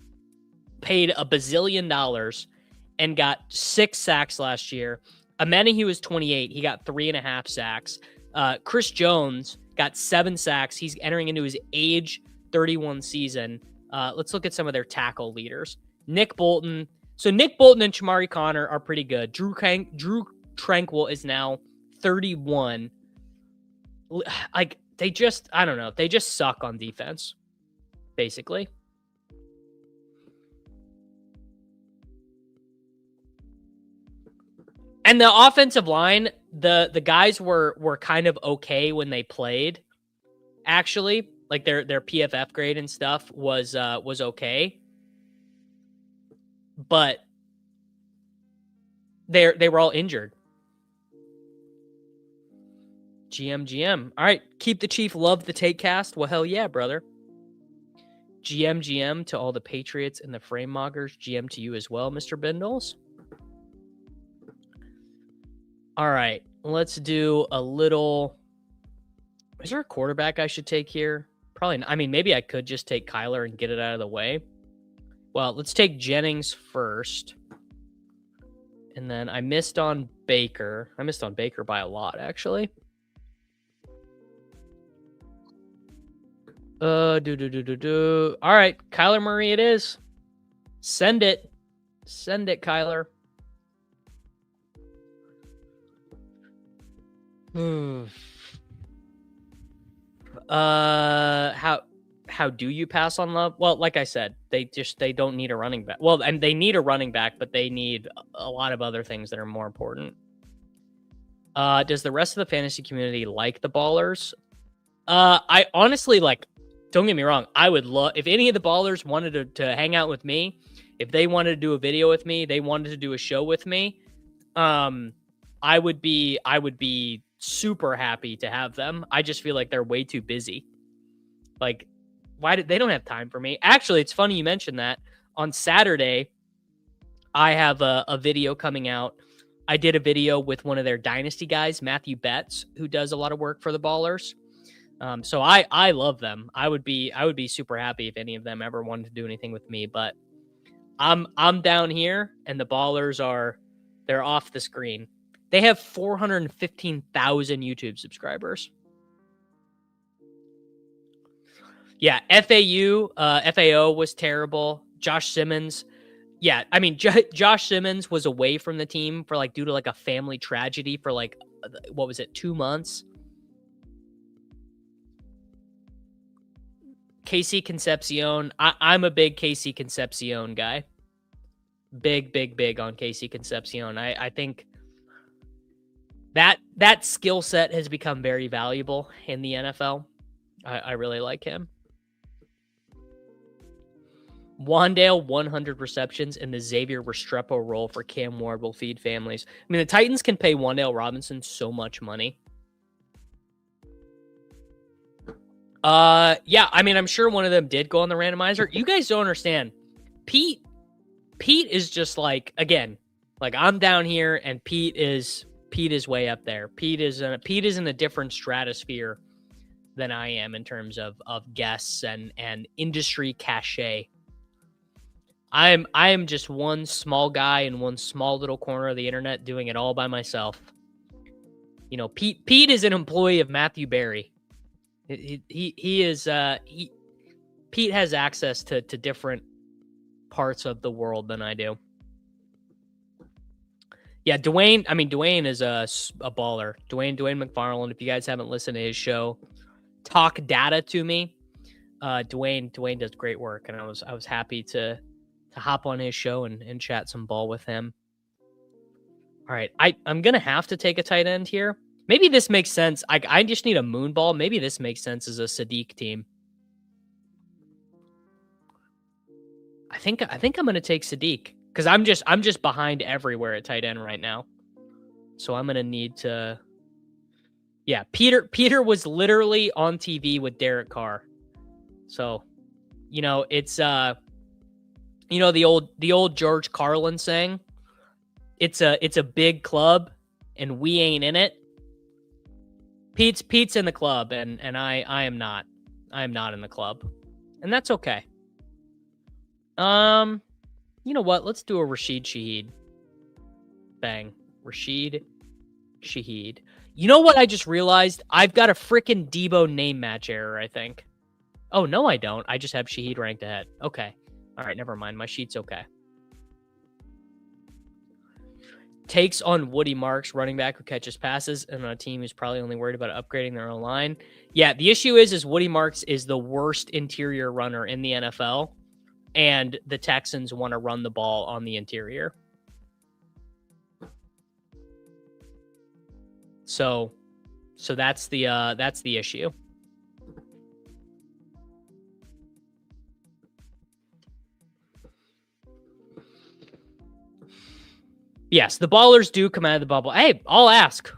paid $1 bazillion and got 6 sacks last year. Amenahue was 28. He got 3.5 sacks. Chris Jones got 7 sacks. He's entering into his age 31 season. Let's look at some of their tackle leaders. Nick Bolton. So Nick Bolton and Chamari Connor are pretty good. Drew Tranquil is now 31. Like, they just, I don't know. They just suck on defense, basically. And the offensive line, the guys were kind of okay when they played. Actually, like their PFF grade and stuff was okay. But they were all injured. GM. All right, keep the Chief love the take cast. Well, hell yeah, brother. GM to all the Patriots and the frame moggers. GM to you as well, Mr. Bindles. All right, let's do a little. Is there a quarterback I should take here? Probably not. I mean, maybe I could just take Kyler and get it out of the way. Well, let's take Jennings first. And then I missed on Baker. I missed on Baker by a lot, actually. All right, Kyler Murray it is. Send it. Send it, Kyler. How do you pass on Love? Well, like I said, they don't need a running back. Well, and they need a running back, but they need a lot of other things that are more important. Does the rest of the fantasy community like the Ballers? I honestly, like, don't get me wrong, I would love if any of the Ballers wanted to hang out with me, if they wanted to do a video with me, they wanted to do a show with me, I would be super happy to have them. I just feel like they're way too busy. Like, they don't have time for me? Actually, it's funny you mentioned that. On Saturday, I have a video coming out. I did a video with one of their Dynasty guys, Matthew Betts, who does a lot of work for the Ballers. So I love them. I would be super happy if any of them ever wanted to do anything with me, but I'm down here and the Ballers they're off the screen. They have 415,000 YouTube subscribers. Yeah, FAO was terrible. Josh Simmons. Yeah, I mean, Josh Simmons was away from the team for due to a family tragedy for what was it, 2 months? Casey Concepcion. I'm a big Casey Concepcion guy. Big on Casey Concepcion. I think that skill set has become very valuable in the NFL. I really like him. Wandale, 100 receptions in the Xavier Restrepo role for Cam Ward will feed families. I mean, the Titans can pay Wandale Robinson so much money. Yeah, I mean, I'm sure one of them did go on the randomizer. You guys don't understand. Pete is just like, again, like I'm down here and Pete is way up there. Pete is in a different stratosphere than I am in terms of guests and industry cachet. I am just one small guy in one small little corner of the internet doing it all by myself. You know, Pete is an employee of Matthew Berry. He is Pete has access to different parts of the world than I do. Yeah, Dwayne is a baller. Dwayne McFarland. If you guys haven't listened to his show, Talk Data to Me, Dwayne does great work, and I was happy to hop on his show and chat some ball with him. All right, I'm gonna have to take a tight end here. Maybe this makes sense. I just need a moon ball. Maybe this makes sense as a Sadiq team. I think I'm gonna take Sadiq because I'm just behind everywhere at tight end right now. So I'm gonna need to. Yeah, Peter was literally on TV with Derek Carr. So, you know, it's you know, the old George Carlin saying, it's a big club and we ain't in it. Pete's in the club and I am not. I am not in the club. And that's okay. You know what? Let's do a Rashid Shaheed. Bang. Rashid Shaheed. You know what I just realized? I've got a freaking Debo name match error, I think. Oh, no, I don't. I just have Shaheed ranked ahead. Okay. All right, never mind. My sheet's okay. Takes on Woody Marks, running back who catches passes, and on a team who's probably only worried about upgrading their own line. Yeah, the issue is Woody Marks is the worst interior runner in the NFL, and the Texans want to run the ball on the interior. So that's the issue. Yes, the ballers do come out of the bubble. Hey, I'll ask.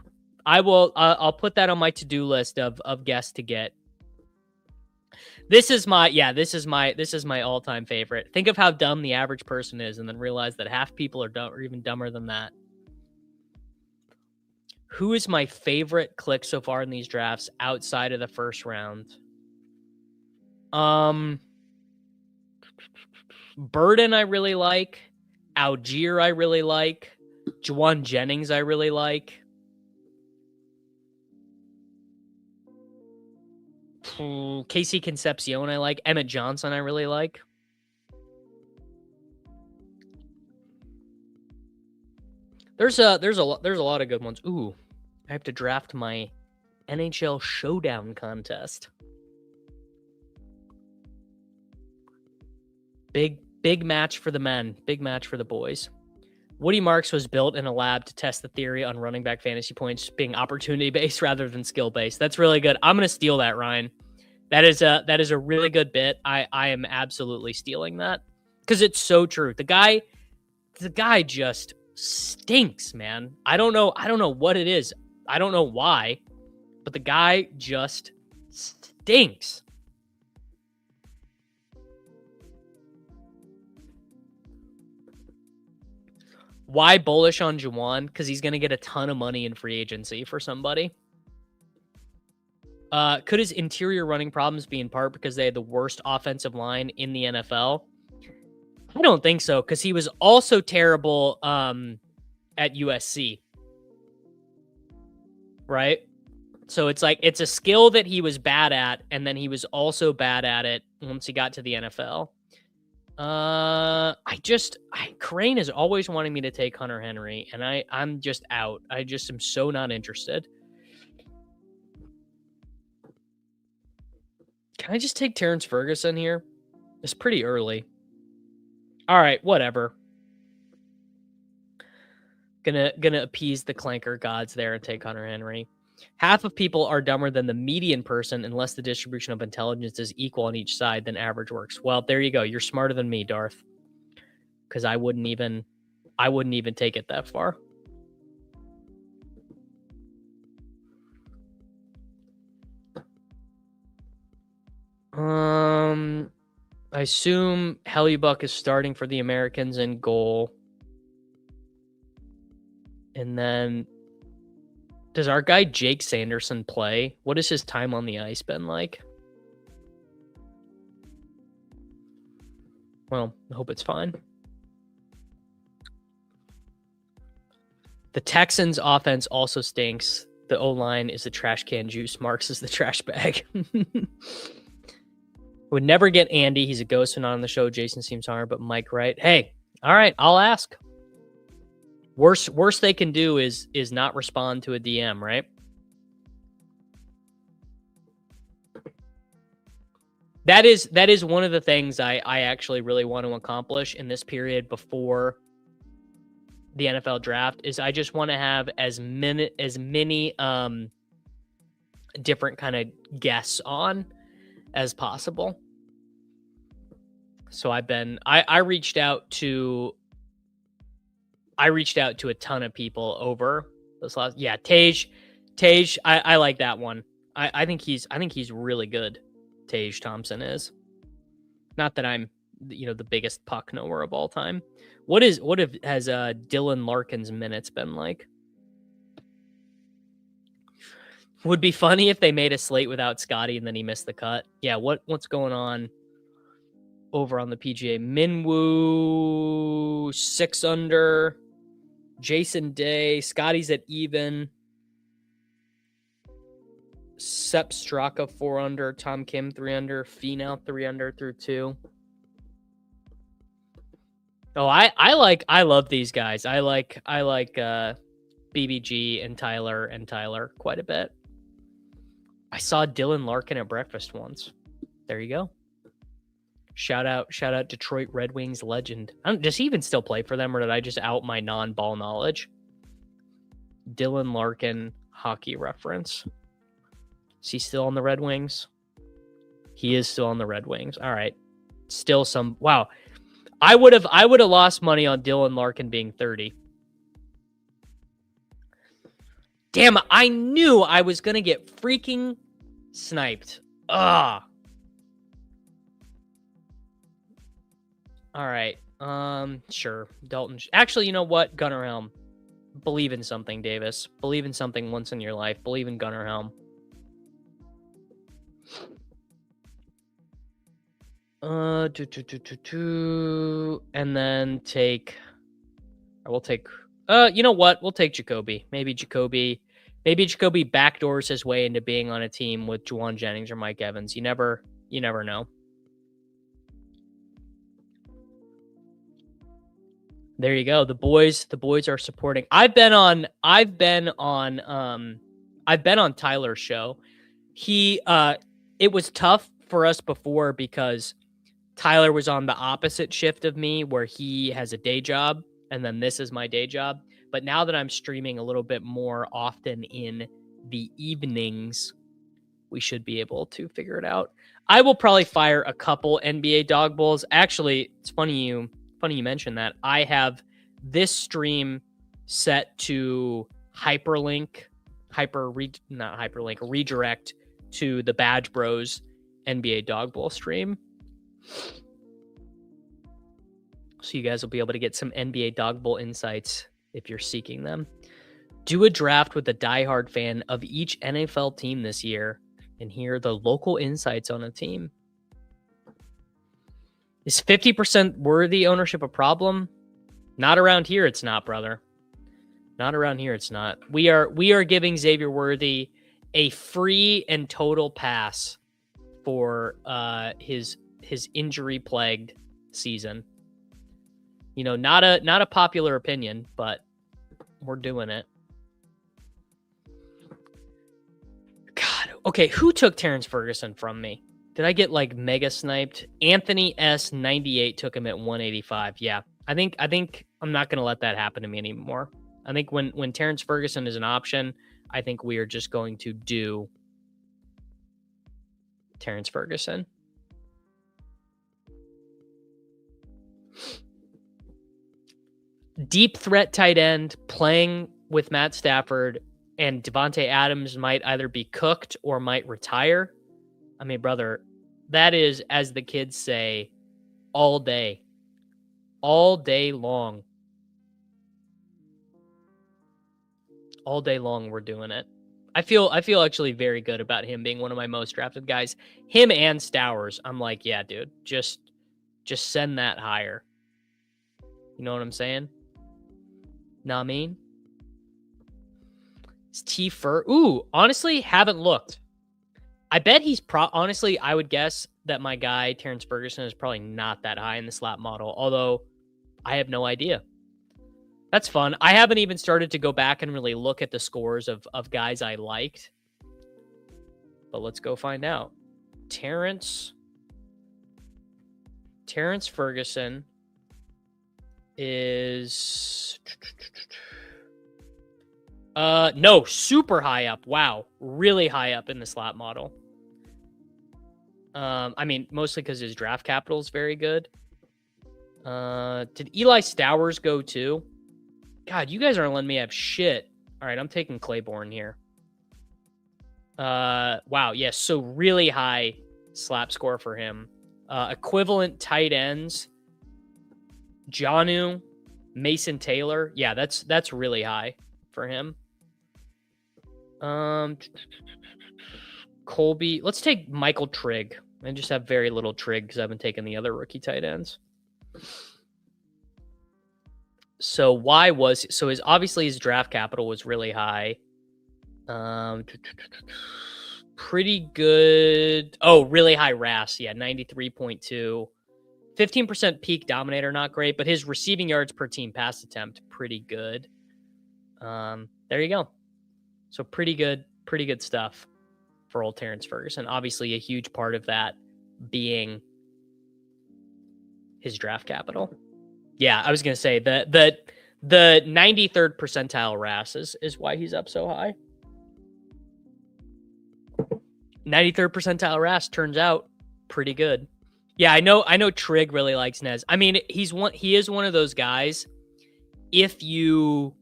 I will. I'll put that on my to-do list of guests to get. This is my all-time favorite. Think of how dumb the average person is, and then realize that half people are dumb or even dumber than that. Who is my favorite click so far in these drafts outside of the first round? Burden I really like. Algier I really like. Juwan Jennings I really like. Casey Concepcion I like. Emmett Johnson I really like. There's a lot of good ones. Ooh, I have to draft my NHL Showdown contest. Big match for the men. Big match for the boys. Woody Marks was built in a lab to test the theory on running back fantasy points being opportunity-based rather than skill-based. That's really good. I'm going to steal that, Ryan. That is a really good bit. I am absolutely stealing that because it's so true. The guy just stinks, man. I don't know what it is. I don't know why, but the guy just stinks. Why bullish on Juwan? Because he's going to get a ton of money in free agency for somebody. Could his interior running problems be in part because they had the worst offensive line in the NFL? I don't think so, because he was also terrible at USC. Right? So it's like, it's a skill that he was bad at, and then he was also bad at it once he got to the NFL. Crane is always wanting me to take Hunter Henry, and I'm just out. I just am so not interested. Can I just take Terrence Ferguson here? It's pretty early. All right, whatever. Gonna appease the clanker gods there and take Hunter Henry. Half of people are dumber than the median person unless the distribution of intelligence is equal on each side, then average works. Well, there you go. You're smarter than me, Darth. Because I wouldn't even take it that far. I assume Hellebuck is starting for the Americans in goal. And then does our guy Jake Sanderson play? What has his time on the ice been like? Well, I hope it's fine. The Texans' offense also stinks. The O-line is the trash can juice. Marks is the trash bag. Would never get Andy. He's a ghost and not on the show. Jason seems hard, but Mike right. Hey, all right, I'll ask. Worst they can do is not respond to a DM, right? That is one of the things I actually really want to accomplish in this period before the NFL draft is I just want to have as many different kind of guests on as possible. So I reached out to a ton of people over this last Tage, I like that one. I think he's really good. Tage Thompson is. Not that I'm the biggest puck knower of all time. What has Dylan Larkin's minutes been like? Would be funny if they made a slate without Scotty and then he missed the cut. Yeah, what's going on over on the PGA? Minwoo 6 under. Jason Day, Scotty's at even. Sepp Straka 4 under, Tom Kim 3 under, Finau 3 under through 2. Oh, I love these guys. I like BBG and Tyler quite a bit. I saw Dylan Larkin at breakfast once. There you go. Shout out Detroit Red Wings legend. Does he even still play for them, or did I just out my non-ball knowledge? Dylan Larkin hockey reference. Is he still on the Red Wings? He is still on the Red Wings. All right. Still some... Wow. I would have lost money on Dylan Larkin being 30. Damn, I knew I was going to get freaking sniped. Ugh. All right. Sure. Dalton. Actually, you know what? Gunnar Helm. Believe in something, Davis. Believe in something once in your life. Believe in Gunnar Helm. And then we'll take, you know what? We'll take Jacoby. Maybe Jacoby backdoors his way into being on a team with Juwan Jennings or Mike Evans. You never know. There you go. The boys are supporting. I've been on Tyler's show. It was tough for us before because Tyler was on the opposite shift of me where he has a day job and then this is my day job. But now that I'm streaming a little bit more often in the evenings, we should be able to figure it out. I will probably fire a couple NBA dog bowls. Actually, it's funny you mentioned that. I have this stream set to redirect to the Badge Bros NBA dog bowl stream. So you guys will be able to get some NBA dog bowl insights if you're seeking them. Do a draft with a diehard fan of each NFL team this year and hear the local insights on a team. Is 50% worthy ownership a problem? Not around here, it's not, brother. Not around here, it's not. We are giving Xavier Worthy a free and total pass for his injury-plagued season. Not a popular opinion, but we're doing it. God, okay, who took Terrence Ferguson from me? Did I get like mega sniped? Anthony S 98 took him at 185. Yeah. I think I'm not going to let that happen to me anymore. I think when Terrence Ferguson is an option, I think we are just going to do Terrence Ferguson. Deep threat tight end playing with Matt Stafford, and Devontae Adams might either be cooked or might retire. I mean, brother, that is, as the kids say, all day long. All day long, we're doing it. I feel actually very good about him being one of my most drafted guys. Him and Stowers. I'm like, yeah, dude, just send that higher. You know what I'm saying? Know what I mean? Is T Fur? Ooh, honestly, haven't looked. I bet he's honestly, I would guess that my guy, Terrence Ferguson, is probably not that high in the slap model, although I have no idea. That's fun. I haven't even started to go back and really look at the scores of guys I liked. But let's go find out. Terrence Ferguson is... no, super high up. Wow. Really high up in the slot model. I mean, mostly because his draft capital is very good. Did Eli Stowers go too? God, you guys aren't letting me have shit. All right, I'm taking Claiborne here. Wow, yes, so really high slap score for him. Equivalent tight ends. Jonnu, Mason Taylor. Yeah, that's really high for him. Colby. Let's take Michael Trigg. I just have very little Trigg because I've been taking the other rookie tight ends. So obviously his draft capital was really high. Pretty good. Oh, really high RAS. Yeah, 93.2. 15% peak dominator, not great, but his receiving yards per team pass attempt, pretty good. There you go. So pretty good stuff for old Terrence Ferguson. Obviously, a huge part of that being his draft capital. Yeah, I was gonna say the 93rd percentile RAS is why he's up so high. 93rd percentile RAS turns out pretty good. Yeah, I know Trigg really likes Nez. I mean, he is one of those guys. If you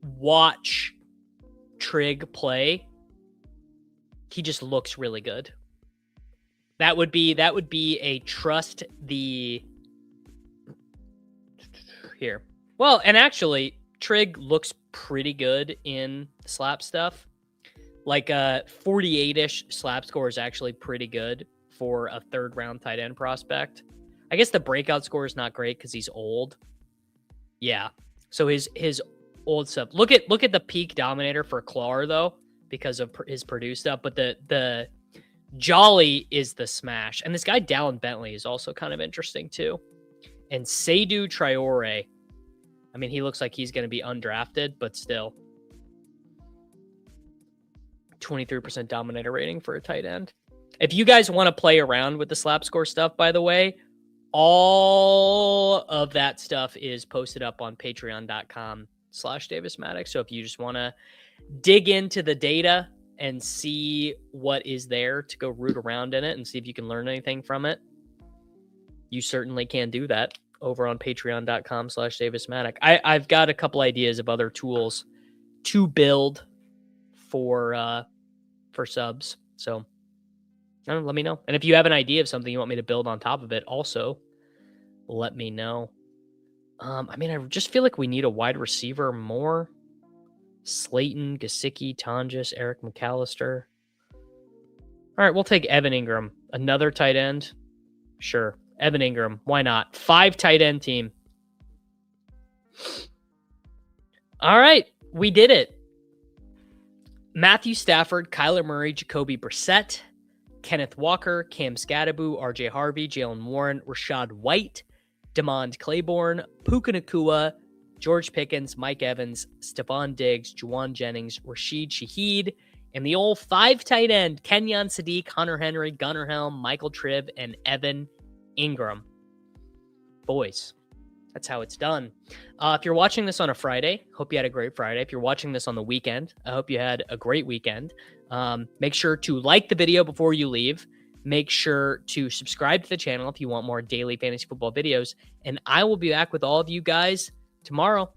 watch Trigg play, he just looks really good. That would be a trust the here. Well, and actually, Trigg looks pretty good in slap stuff. Like a 48-ish slap score is actually pretty good for a third round tight end prospect. I guess the breakout score is not great because he's old. Yeah. So his old stuff. Look at the peak dominator for Clar though, because of his Purdue stuff. But the Jolly is the smash. And this guy Dallin Bentley is also kind of interesting too. And Seydou Traore. I mean, he looks like he's going to be undrafted, but still. 23% dominator rating for a tight end. If you guys want to play around with the slap score stuff, by the way, all of that stuff is posted up on patreon.com/DavisMattic. So if you just want to dig into the data and see what is there to go root around in it and see if you can learn anything from it, you certainly can do that over on patreon.com/DavisMattic. I've got a couple ideas of other tools to build for subs. So let me know. And if you have an idea of something you want me to build on top of it, also let me know. I mean, I just feel like we need a wide receiver more. Slayton, Gesicki, Tonjes, Eric McAllister. All right, we'll take Evan Ingram. Another tight end. Sure. Evan Ingram. Why not? 5 tight end team. All right. We did it. Matthew Stafford, Kyler Murray, Jacoby Brissett, Kenneth Walker, Cam Scatterbo, RJ Harvey, Jalen Warren, Rashad White, Demond Claiborne, Puka Nacua, George Pickens, Mike Evans, Stephon Diggs, Juwan Jennings, Rashid Shaheed, And the old 5 tight end, Kenyon Sadiq, Hunter Henry, Gunnar Helm, Michael Tribb, and Evan Ingram. Boys, that's how it's done. If you're watching this on a Friday, hope you had a great Friday. If you're watching this on the weekend, I hope you had a great weekend. Make sure to like the video before you leave. Make sure to subscribe to the channel if you want more daily fantasy football videos. And I will be back with all of you guys tomorrow.